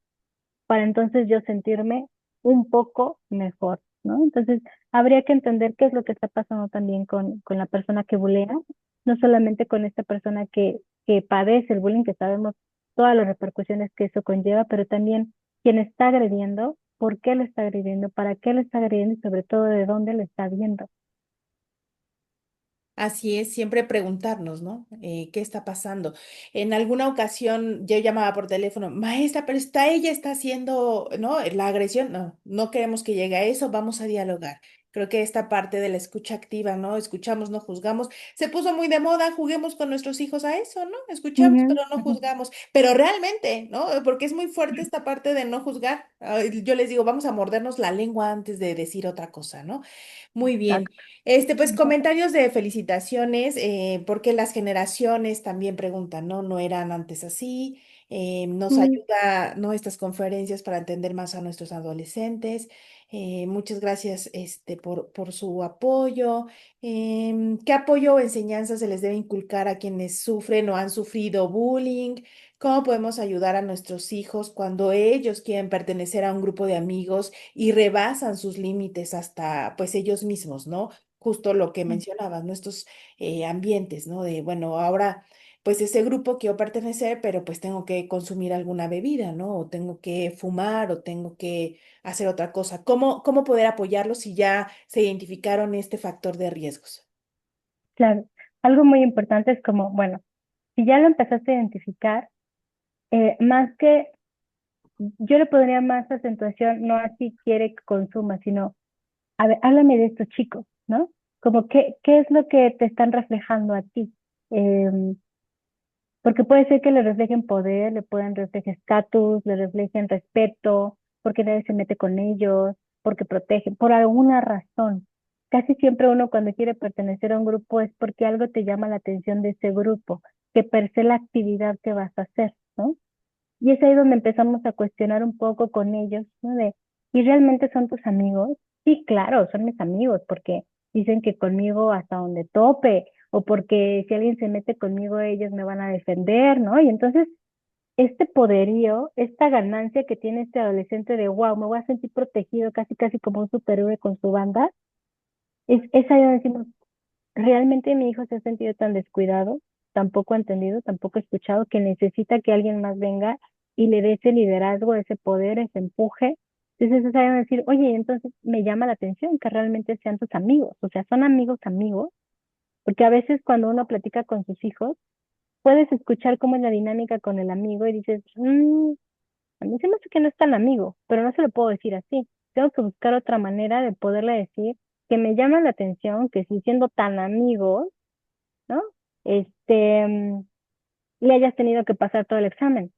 S2: para entonces yo sentirme un poco mejor, ¿no? Entonces habría que entender qué es lo que está pasando también con la persona que bulea, no solamente con esta persona que padece el bullying, que sabemos todas las repercusiones que eso conlleva, pero también quien está agrediendo, por qué lo está agrediendo, para qué lo está agrediendo y sobre todo de dónde lo está viendo.
S1: Así es, siempre preguntarnos, ¿no? ¿Qué está pasando? En alguna ocasión yo llamaba por teléfono, maestra, pero ella está haciendo, ¿no? La agresión. No, no queremos que llegue a eso, vamos a dialogar. Creo que esta parte de la escucha activa, ¿no? Escuchamos, no juzgamos. Se puso muy de moda, juguemos con nuestros hijos a eso, ¿no? Escuchamos,
S2: Ujú,
S1: pero no
S2: ujú.
S1: juzgamos. Pero realmente, ¿no? Porque es muy fuerte esta parte de no juzgar. Yo les digo, vamos a mordernos la lengua antes de decir otra cosa, ¿no? Muy bien.
S2: Exacto.
S1: Pues
S2: Ujú,
S1: comentarios de felicitaciones, porque las generaciones también preguntan, ¿no? No eran antes así. Nos
S2: ujú.
S1: ayuda, ¿no? Estas conferencias para entender más a nuestros adolescentes. Muchas gracias, por su apoyo. ¿Qué apoyo o enseñanza se les debe inculcar a quienes sufren o han sufrido bullying? ¿Cómo podemos ayudar a nuestros hijos cuando ellos quieren pertenecer a un grupo de amigos y rebasan sus límites hasta pues ellos mismos, ¿no? Justo lo que mencionabas, ¿no? Estos ambientes, ¿no? De, bueno, ahora pues ese grupo quiero pertenecer, pero pues tengo que consumir alguna bebida, ¿no? O tengo que fumar o tengo que hacer otra cosa. ¿Cómo poder apoyarlos si ya se identificaron este factor de riesgos?
S2: Claro. Algo muy importante es como, bueno, si ya lo empezaste a identificar, más que yo le pondría más acentuación, no así quiere que consuma, sino, a ver, háblame de estos chicos, ¿no? Como qué es lo que te están reflejando a ti. Em, Porque puede ser que le reflejen poder, le pueden reflejar estatus, le reflejen respeto, porque nadie se mete con ellos, porque protegen, por alguna razón. Casi siempre uno cuando quiere pertenecer a un grupo es porque algo te llama la atención de ese grupo, que per se la actividad que vas a hacer, ¿no? Y es ahí donde empezamos a cuestionar un poco con ellos, ¿no? ¿Y realmente son tus amigos? Sí, claro, son mis amigos, porque dicen que conmigo hasta donde tope, o porque si alguien se mete conmigo, ellos me van a defender, ¿no? Y entonces, este poderío, esta ganancia que tiene este adolescente de, wow, me voy a sentir protegido casi, casi como un superhéroe con su banda, es ahí donde decimos, ¿realmente mi hijo se ha sentido tan descuidado, tan poco entendido, tan poco escuchado, que necesita que alguien más venga y le dé ese liderazgo, ese poder, ese empuje? Entonces es necesario decir, oye, entonces me llama la atención que realmente sean tus amigos, o sea, son amigos, amigos, porque a veces cuando uno platica con sus hijos, puedes escuchar cómo es la dinámica con el amigo y dices, a mí se me hace que no es tan amigo, pero no se lo puedo decir así. Tengo que buscar otra manera de poderle decir que me llama la atención, que si siendo tan amigos, ¿no? Mm, le hayas tenido que pasar todo el examen,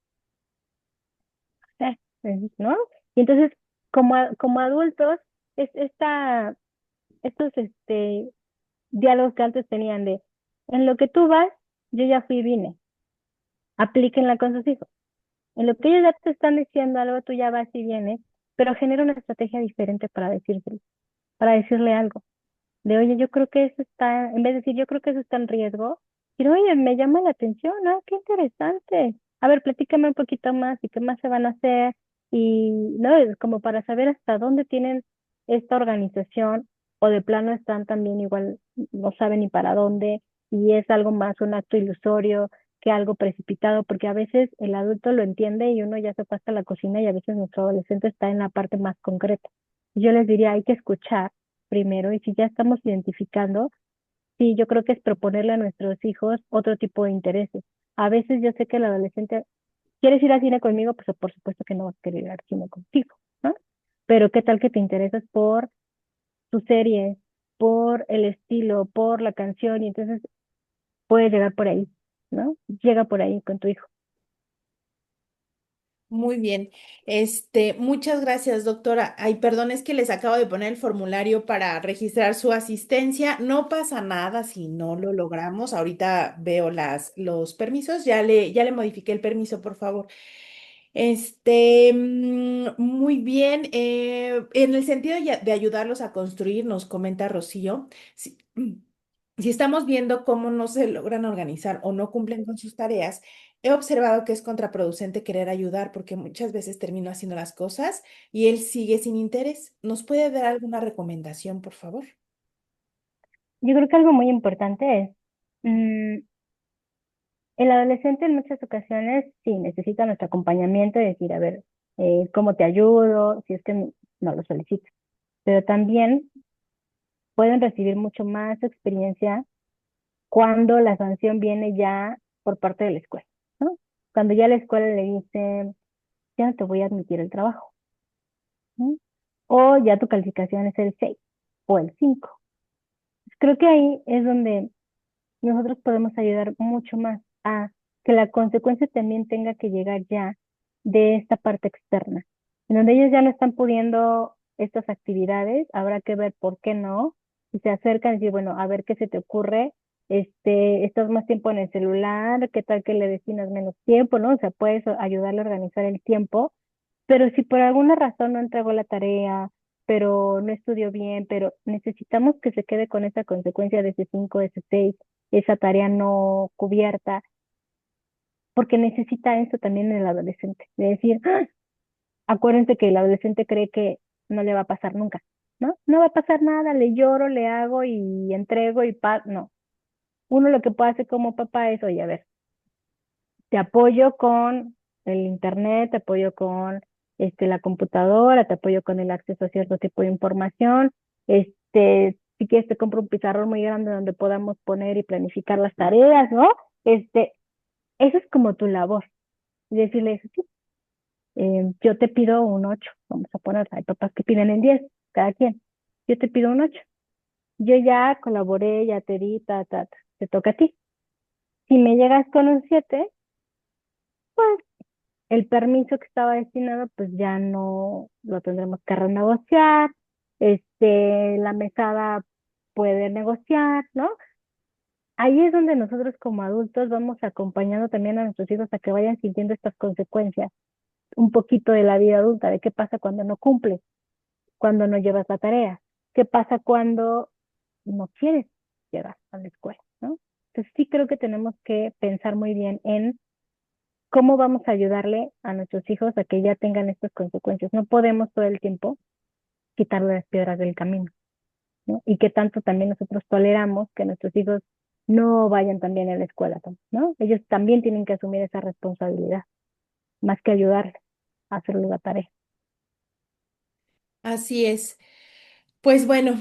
S2: ¿no? Y entonces, como adultos, es estos diálogos que antes tenían de, en lo que tú vas, yo ya fui y vine, aplíquenla con sus hijos. En lo que ellos ya te están diciendo algo, tú ya vas y vienes, pero genera una estrategia diferente para decírselo, para decirle algo. De, oye, yo creo que eso está, en vez de decir, yo creo que eso está en riesgo, y oye, me llama la atención, ah, qué interesante. A ver, platícame un poquito más y qué más se van a hacer. Y, ¿no? Es como para saber hasta dónde tienen esta organización o de plano están también igual, no saben ni para dónde y es algo más un acto ilusorio que algo precipitado, porque a veces el adulto lo entiende y uno ya se pasa a la cocina y a veces nuestro adolescente está en la parte más concreta. Yo les diría, hay que escuchar primero y si ya estamos identificando, sí, yo creo que es proponerle a nuestros hijos otro tipo de intereses. A veces yo sé que el adolescente, ¿quieres ir al cine conmigo? Pues por supuesto que no vas a querer ir al cine contigo, ¿no? Pero ¿qué tal que te interesas por tu serie, por el estilo, por la canción? Y entonces puedes llegar por ahí, ¿no? Llega por ahí con tu hijo.
S1: Muy bien. Muchas gracias, doctora. Ay, perdón, es que les acabo de poner el formulario para registrar su asistencia. No pasa nada si no lo logramos. Ahorita veo los permisos. Ya le modifiqué el permiso, por favor. Muy bien. En el sentido de ayudarlos a construir, nos comenta Rocío, si estamos viendo cómo no se logran organizar o no cumplen con sus tareas, he observado que es contraproducente querer ayudar porque muchas veces termino haciendo las cosas y él sigue sin interés. ¿Nos puede dar alguna recomendación, por favor?
S2: Yo creo que algo muy importante es, el adolescente en muchas ocasiones sí necesita nuestro acompañamiento y decir, a ver, ¿cómo te ayudo? Si es que no lo solicita. Pero también pueden recibir mucho más experiencia cuando la sanción viene ya por parte de la escuela, ¿no? Cuando ya la escuela le dice, ya no te voy a admitir el trabajo, ¿no? O ya tu calificación es el 6 o el 5. Creo que ahí es donde nosotros podemos ayudar mucho más a que la consecuencia también tenga que llegar ya de esta parte externa, en donde ellos ya no están pudiendo estas actividades, habrá que ver por qué no, y se acercan y decir, bueno, a ver qué se te ocurre, estás más tiempo en el celular, qué tal que le destinas menos tiempo, ¿no? O sea, puedes ayudarle a organizar el tiempo, pero si por alguna razón no entregó la tarea, pero no estudió bien, pero necesitamos que se quede con esa consecuencia de ese 5, ese 6, esa tarea no cubierta, porque necesita eso también el adolescente, de decir, "Ah, acuérdense que el adolescente cree que no le va a pasar nunca, ¿no? No va a pasar nada, le lloro, le hago y entrego y no. Uno lo que puede hacer como papá es, oye, a ver, te apoyo con el internet, te apoyo con la computadora, te apoyo con el acceso a cierto tipo de información. Si quieres te compro un pizarrón muy grande donde podamos poner y planificar las tareas, ¿no? Este, Eso es como tu labor. Y decirle, sí, Yo te pido un 8, vamos a poner, hay papás que piden el 10, cada quien. Yo te pido un 8. Yo ya colaboré, ya te di, te toca a ti. Si me llegas con un 7, pues el permiso que estaba destinado, pues ya no lo tendremos que renegociar. La mesada puede negociar, ¿no? Ahí es donde nosotros como adultos vamos acompañando también a nuestros hijos a que vayan sintiendo estas consecuencias, un poquito de la vida adulta, de qué pasa cuando no cumples, cuando no llevas la tarea, qué pasa cuando no quieres llegar a la escuela, ¿no? Entonces sí creo que tenemos que pensar muy bien en cómo vamos a ayudarle a nuestros hijos a que ya tengan estas consecuencias. No podemos todo el tiempo quitarle las piedras del camino, ¿no? Y que tanto también nosotros toleramos que nuestros hijos no vayan también a la escuela, ¿no? Ellos también tienen que asumir esa responsabilidad, más que ayudarles a hacerle la tarea.
S1: Así es. Pues bueno,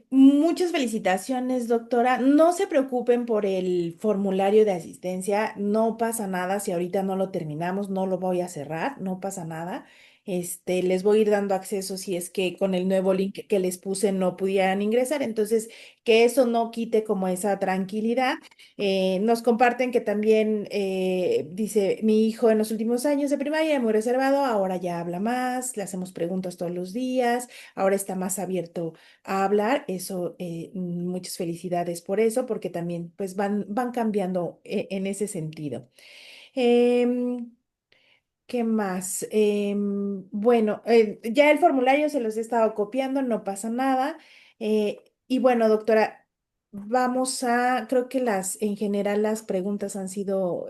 S1: muchas felicitaciones, doctora. No se preocupen por el formulario de asistencia, no pasa nada si ahorita no lo terminamos, no lo voy a cerrar, no pasa nada. Les voy a ir dando acceso si es que con el nuevo link que les puse no pudieran ingresar, entonces que eso no quite como esa tranquilidad. Nos comparten que también dice, mi hijo en los últimos años de primaria era muy reservado, ahora ya habla más, le hacemos preguntas todos los días, ahora está más abierto a hablar. Eso, muchas felicidades por eso, porque también pues van cambiando en ese sentido. Em, ¿Qué más? Bueno, ya el formulario se los he estado copiando, no pasa nada. Y bueno, doctora, creo que en general las preguntas han sido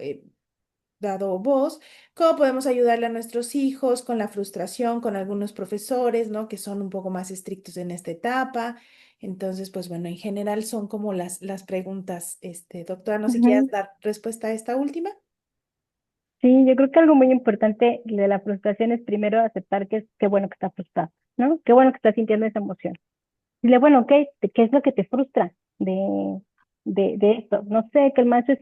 S1: dado voz, cómo podemos ayudarle a nuestros hijos con la frustración, con algunos profesores, ¿no? Que son un poco más estrictos en esta etapa. Entonces, pues bueno, en general son como las preguntas, doctora, no sé si quieras
S2: Ujú.
S1: dar respuesta a esta última.
S2: Sí, yo creo que algo muy importante de la frustración es primero aceptar que es qué bueno que está frustrado, ¿no? Qué bueno que está sintiendo esa emoción. Dile, bueno, ¿qué es lo que te frustra de esto? No sé, que el maestro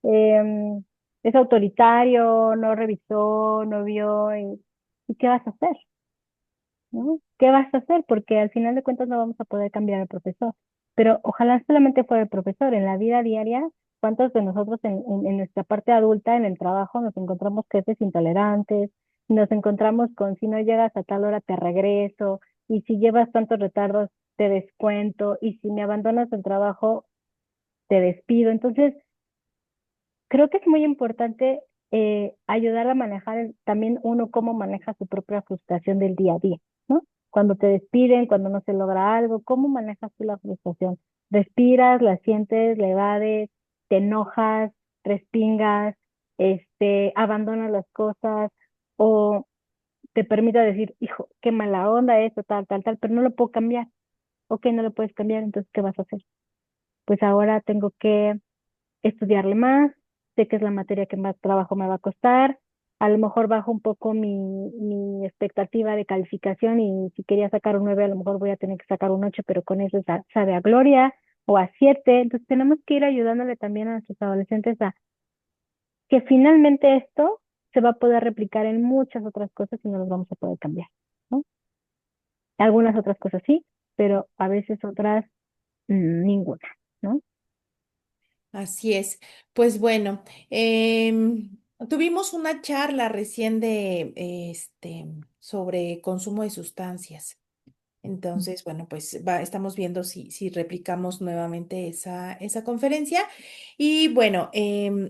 S2: es autoritario, no revisó, no vio, ¿y qué vas a hacer? ¿No? ¿Qué vas a hacer? Porque al final de cuentas no vamos a poder cambiar al profesor. Pero ojalá solamente fuera el profesor. En la vida diaria, ¿cuántos de nosotros en nuestra parte adulta, en el trabajo, nos encontramos jefes intolerantes? Nos encontramos con si no llegas a tal hora te regreso, y si llevas tantos retardos te descuento, y si me abandonas el trabajo te despido. Entonces, creo que es muy importante ayudar a manejar también uno cómo maneja su propia frustración del día a día, ¿no? Cuando te despiden, cuando no se logra algo, ¿cómo manejas tú la frustración? ¿Respiras, la sientes, la evades, te enojas, respingas, abandonas las cosas o te permite decir, hijo, qué mala onda esto, tal, pero no lo puedo cambiar? Ok, no lo puedes cambiar, entonces, ¿qué vas a hacer? Pues ahora tengo que estudiarle más, sé que es la materia que más trabajo me va a costar, a lo mejor bajo un poco mi expectativa de calificación y si quería sacar un 9 a lo mejor voy a tener que sacar un 8 pero con eso sabe a gloria o a 7. Entonces tenemos que ir ayudándole también a nuestros adolescentes a que finalmente esto se va a poder replicar en muchas otras cosas y no los vamos a poder cambiar, ¿no? Algunas otras cosas sí, pero a veces otras ninguna, ¿no?
S1: Así es. Pues bueno, tuvimos una charla recién sobre consumo de sustancias. Entonces, bueno, pues estamos viendo si replicamos nuevamente esa conferencia. Y bueno,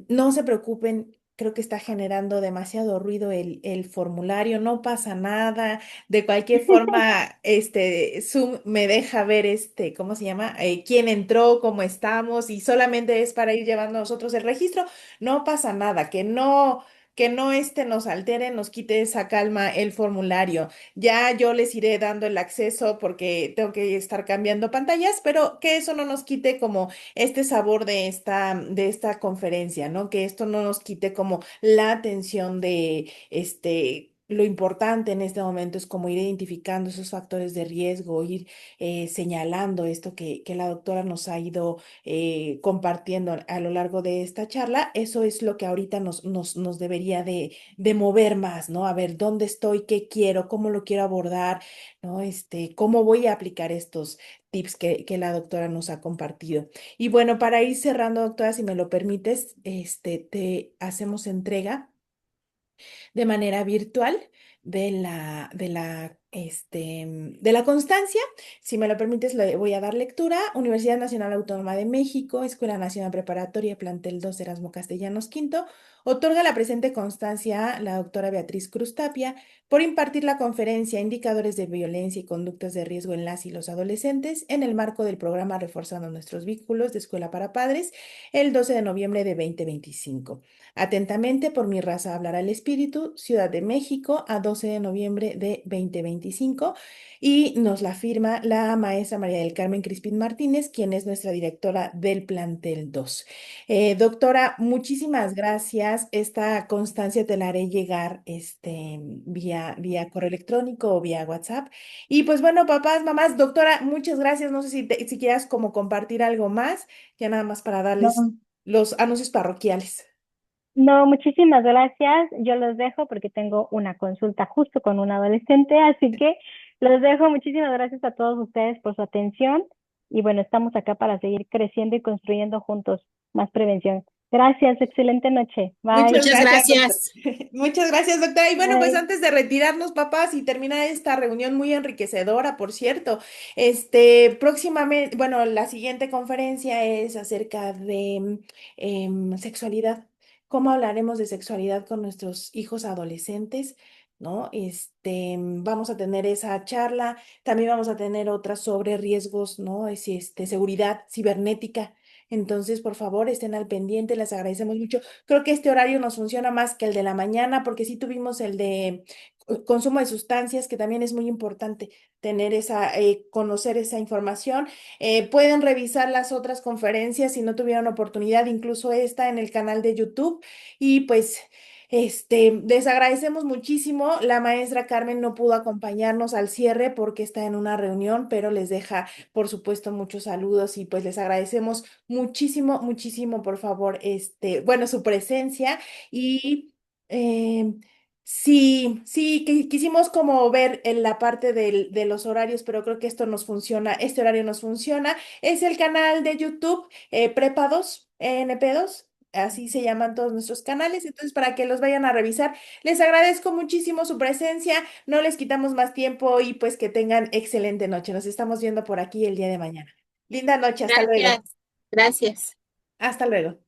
S1: no se preocupen, creo que está generando demasiado ruido el formulario, no pasa nada. De cualquier forma, Zoom me deja ver ¿cómo se llama? Quién entró, cómo estamos, y solamente es para ir llevando nosotros el registro. No pasa nada, que no nos altere, nos quite esa calma el formulario. Ya yo les iré dando el acceso porque tengo que estar cambiando pantallas, pero que eso no nos quite como este sabor de esta conferencia, ¿no? Que esto no nos quite como la atención de lo importante en este momento es como ir identificando esos factores de riesgo, ir señalando esto que la doctora nos ha ido compartiendo a lo largo de esta charla. Eso es lo que ahorita nos debería de mover más, ¿no? A ver, ¿dónde estoy? ¿Qué quiero? ¿Cómo lo quiero abordar? ¿No? ¿Cómo voy a aplicar estos tips que la doctora nos ha compartido? Y bueno, para ir cerrando, doctora, si me lo permites, te hacemos entrega de manera virtual de la constancia. Si me lo permites, le voy a dar lectura. Universidad Nacional Autónoma de México, Escuela Nacional Preparatoria, Plantel 2, Erasmo Castellanos Quinto, otorga la presente constancia a la doctora Beatriz Cruz Tapia por impartir la conferencia Indicadores de Violencia y Conductas de Riesgo en las y los Adolescentes en el marco del programa Reforzando Nuestros Vínculos de Escuela para Padres el 12 de noviembre de 2025. Atentamente, por mi raza hablará el espíritu, Ciudad de México, a 12 de noviembre de 2025. Y nos la firma la maestra María del Carmen Crispín Martínez, quien es nuestra directora del plantel 2. Doctora, muchísimas gracias. Esta constancia te la haré llegar vía correo electrónico o vía WhatsApp. Y pues bueno, papás, mamás, doctora, muchas gracias. No sé si quieras como compartir algo más, ya nada más para darles
S2: No,
S1: los anuncios parroquiales.
S2: no, muchísimas gracias. Yo los dejo porque tengo una consulta justo con un adolescente, así que los dejo. Muchísimas gracias a todos ustedes por su atención y bueno, estamos acá para seguir creciendo y construyendo juntos más prevención. Gracias, excelente noche. Bye.
S1: Muchas
S3: Muchas
S1: gracias, doctor.
S3: gracias.
S1: Muchas gracias, doctora. Y bueno, pues
S2: Bye.
S1: antes de retirarnos, papás, y terminar esta reunión muy enriquecedora, por cierto, próximamente, bueno, la siguiente conferencia es acerca de sexualidad. ¿Cómo hablaremos de sexualidad con nuestros hijos adolescentes? ¿No? Vamos a tener esa charla. También vamos a tener otras sobre riesgos, ¿no? Seguridad cibernética. Entonces, por favor, estén al pendiente. Les agradecemos mucho. Creo que este horario nos funciona más que el de la mañana, porque sí tuvimos el de consumo de sustancias, que también es muy importante tener conocer esa información. Pueden revisar las otras conferencias si no tuvieron oportunidad, incluso esta en el canal de YouTube. Y pues, les agradecemos muchísimo. La maestra Carmen no pudo acompañarnos al cierre porque está en una reunión, pero les deja, por supuesto, muchos saludos y pues les agradecemos muchísimo, muchísimo, por favor, bueno, su presencia y sí, sí, quisimos como ver en la parte de los horarios, pero creo que esto nos funciona, este horario nos funciona. Es el canal de YouTube Prepa 2, NP2. Así se llaman todos nuestros canales, entonces para que los vayan a revisar, les agradezco muchísimo su presencia, no les quitamos más tiempo y pues que tengan excelente noche. Nos estamos viendo por aquí el día de mañana. Linda noche, hasta luego.
S3: Gracias. Gracias.
S1: Hasta luego.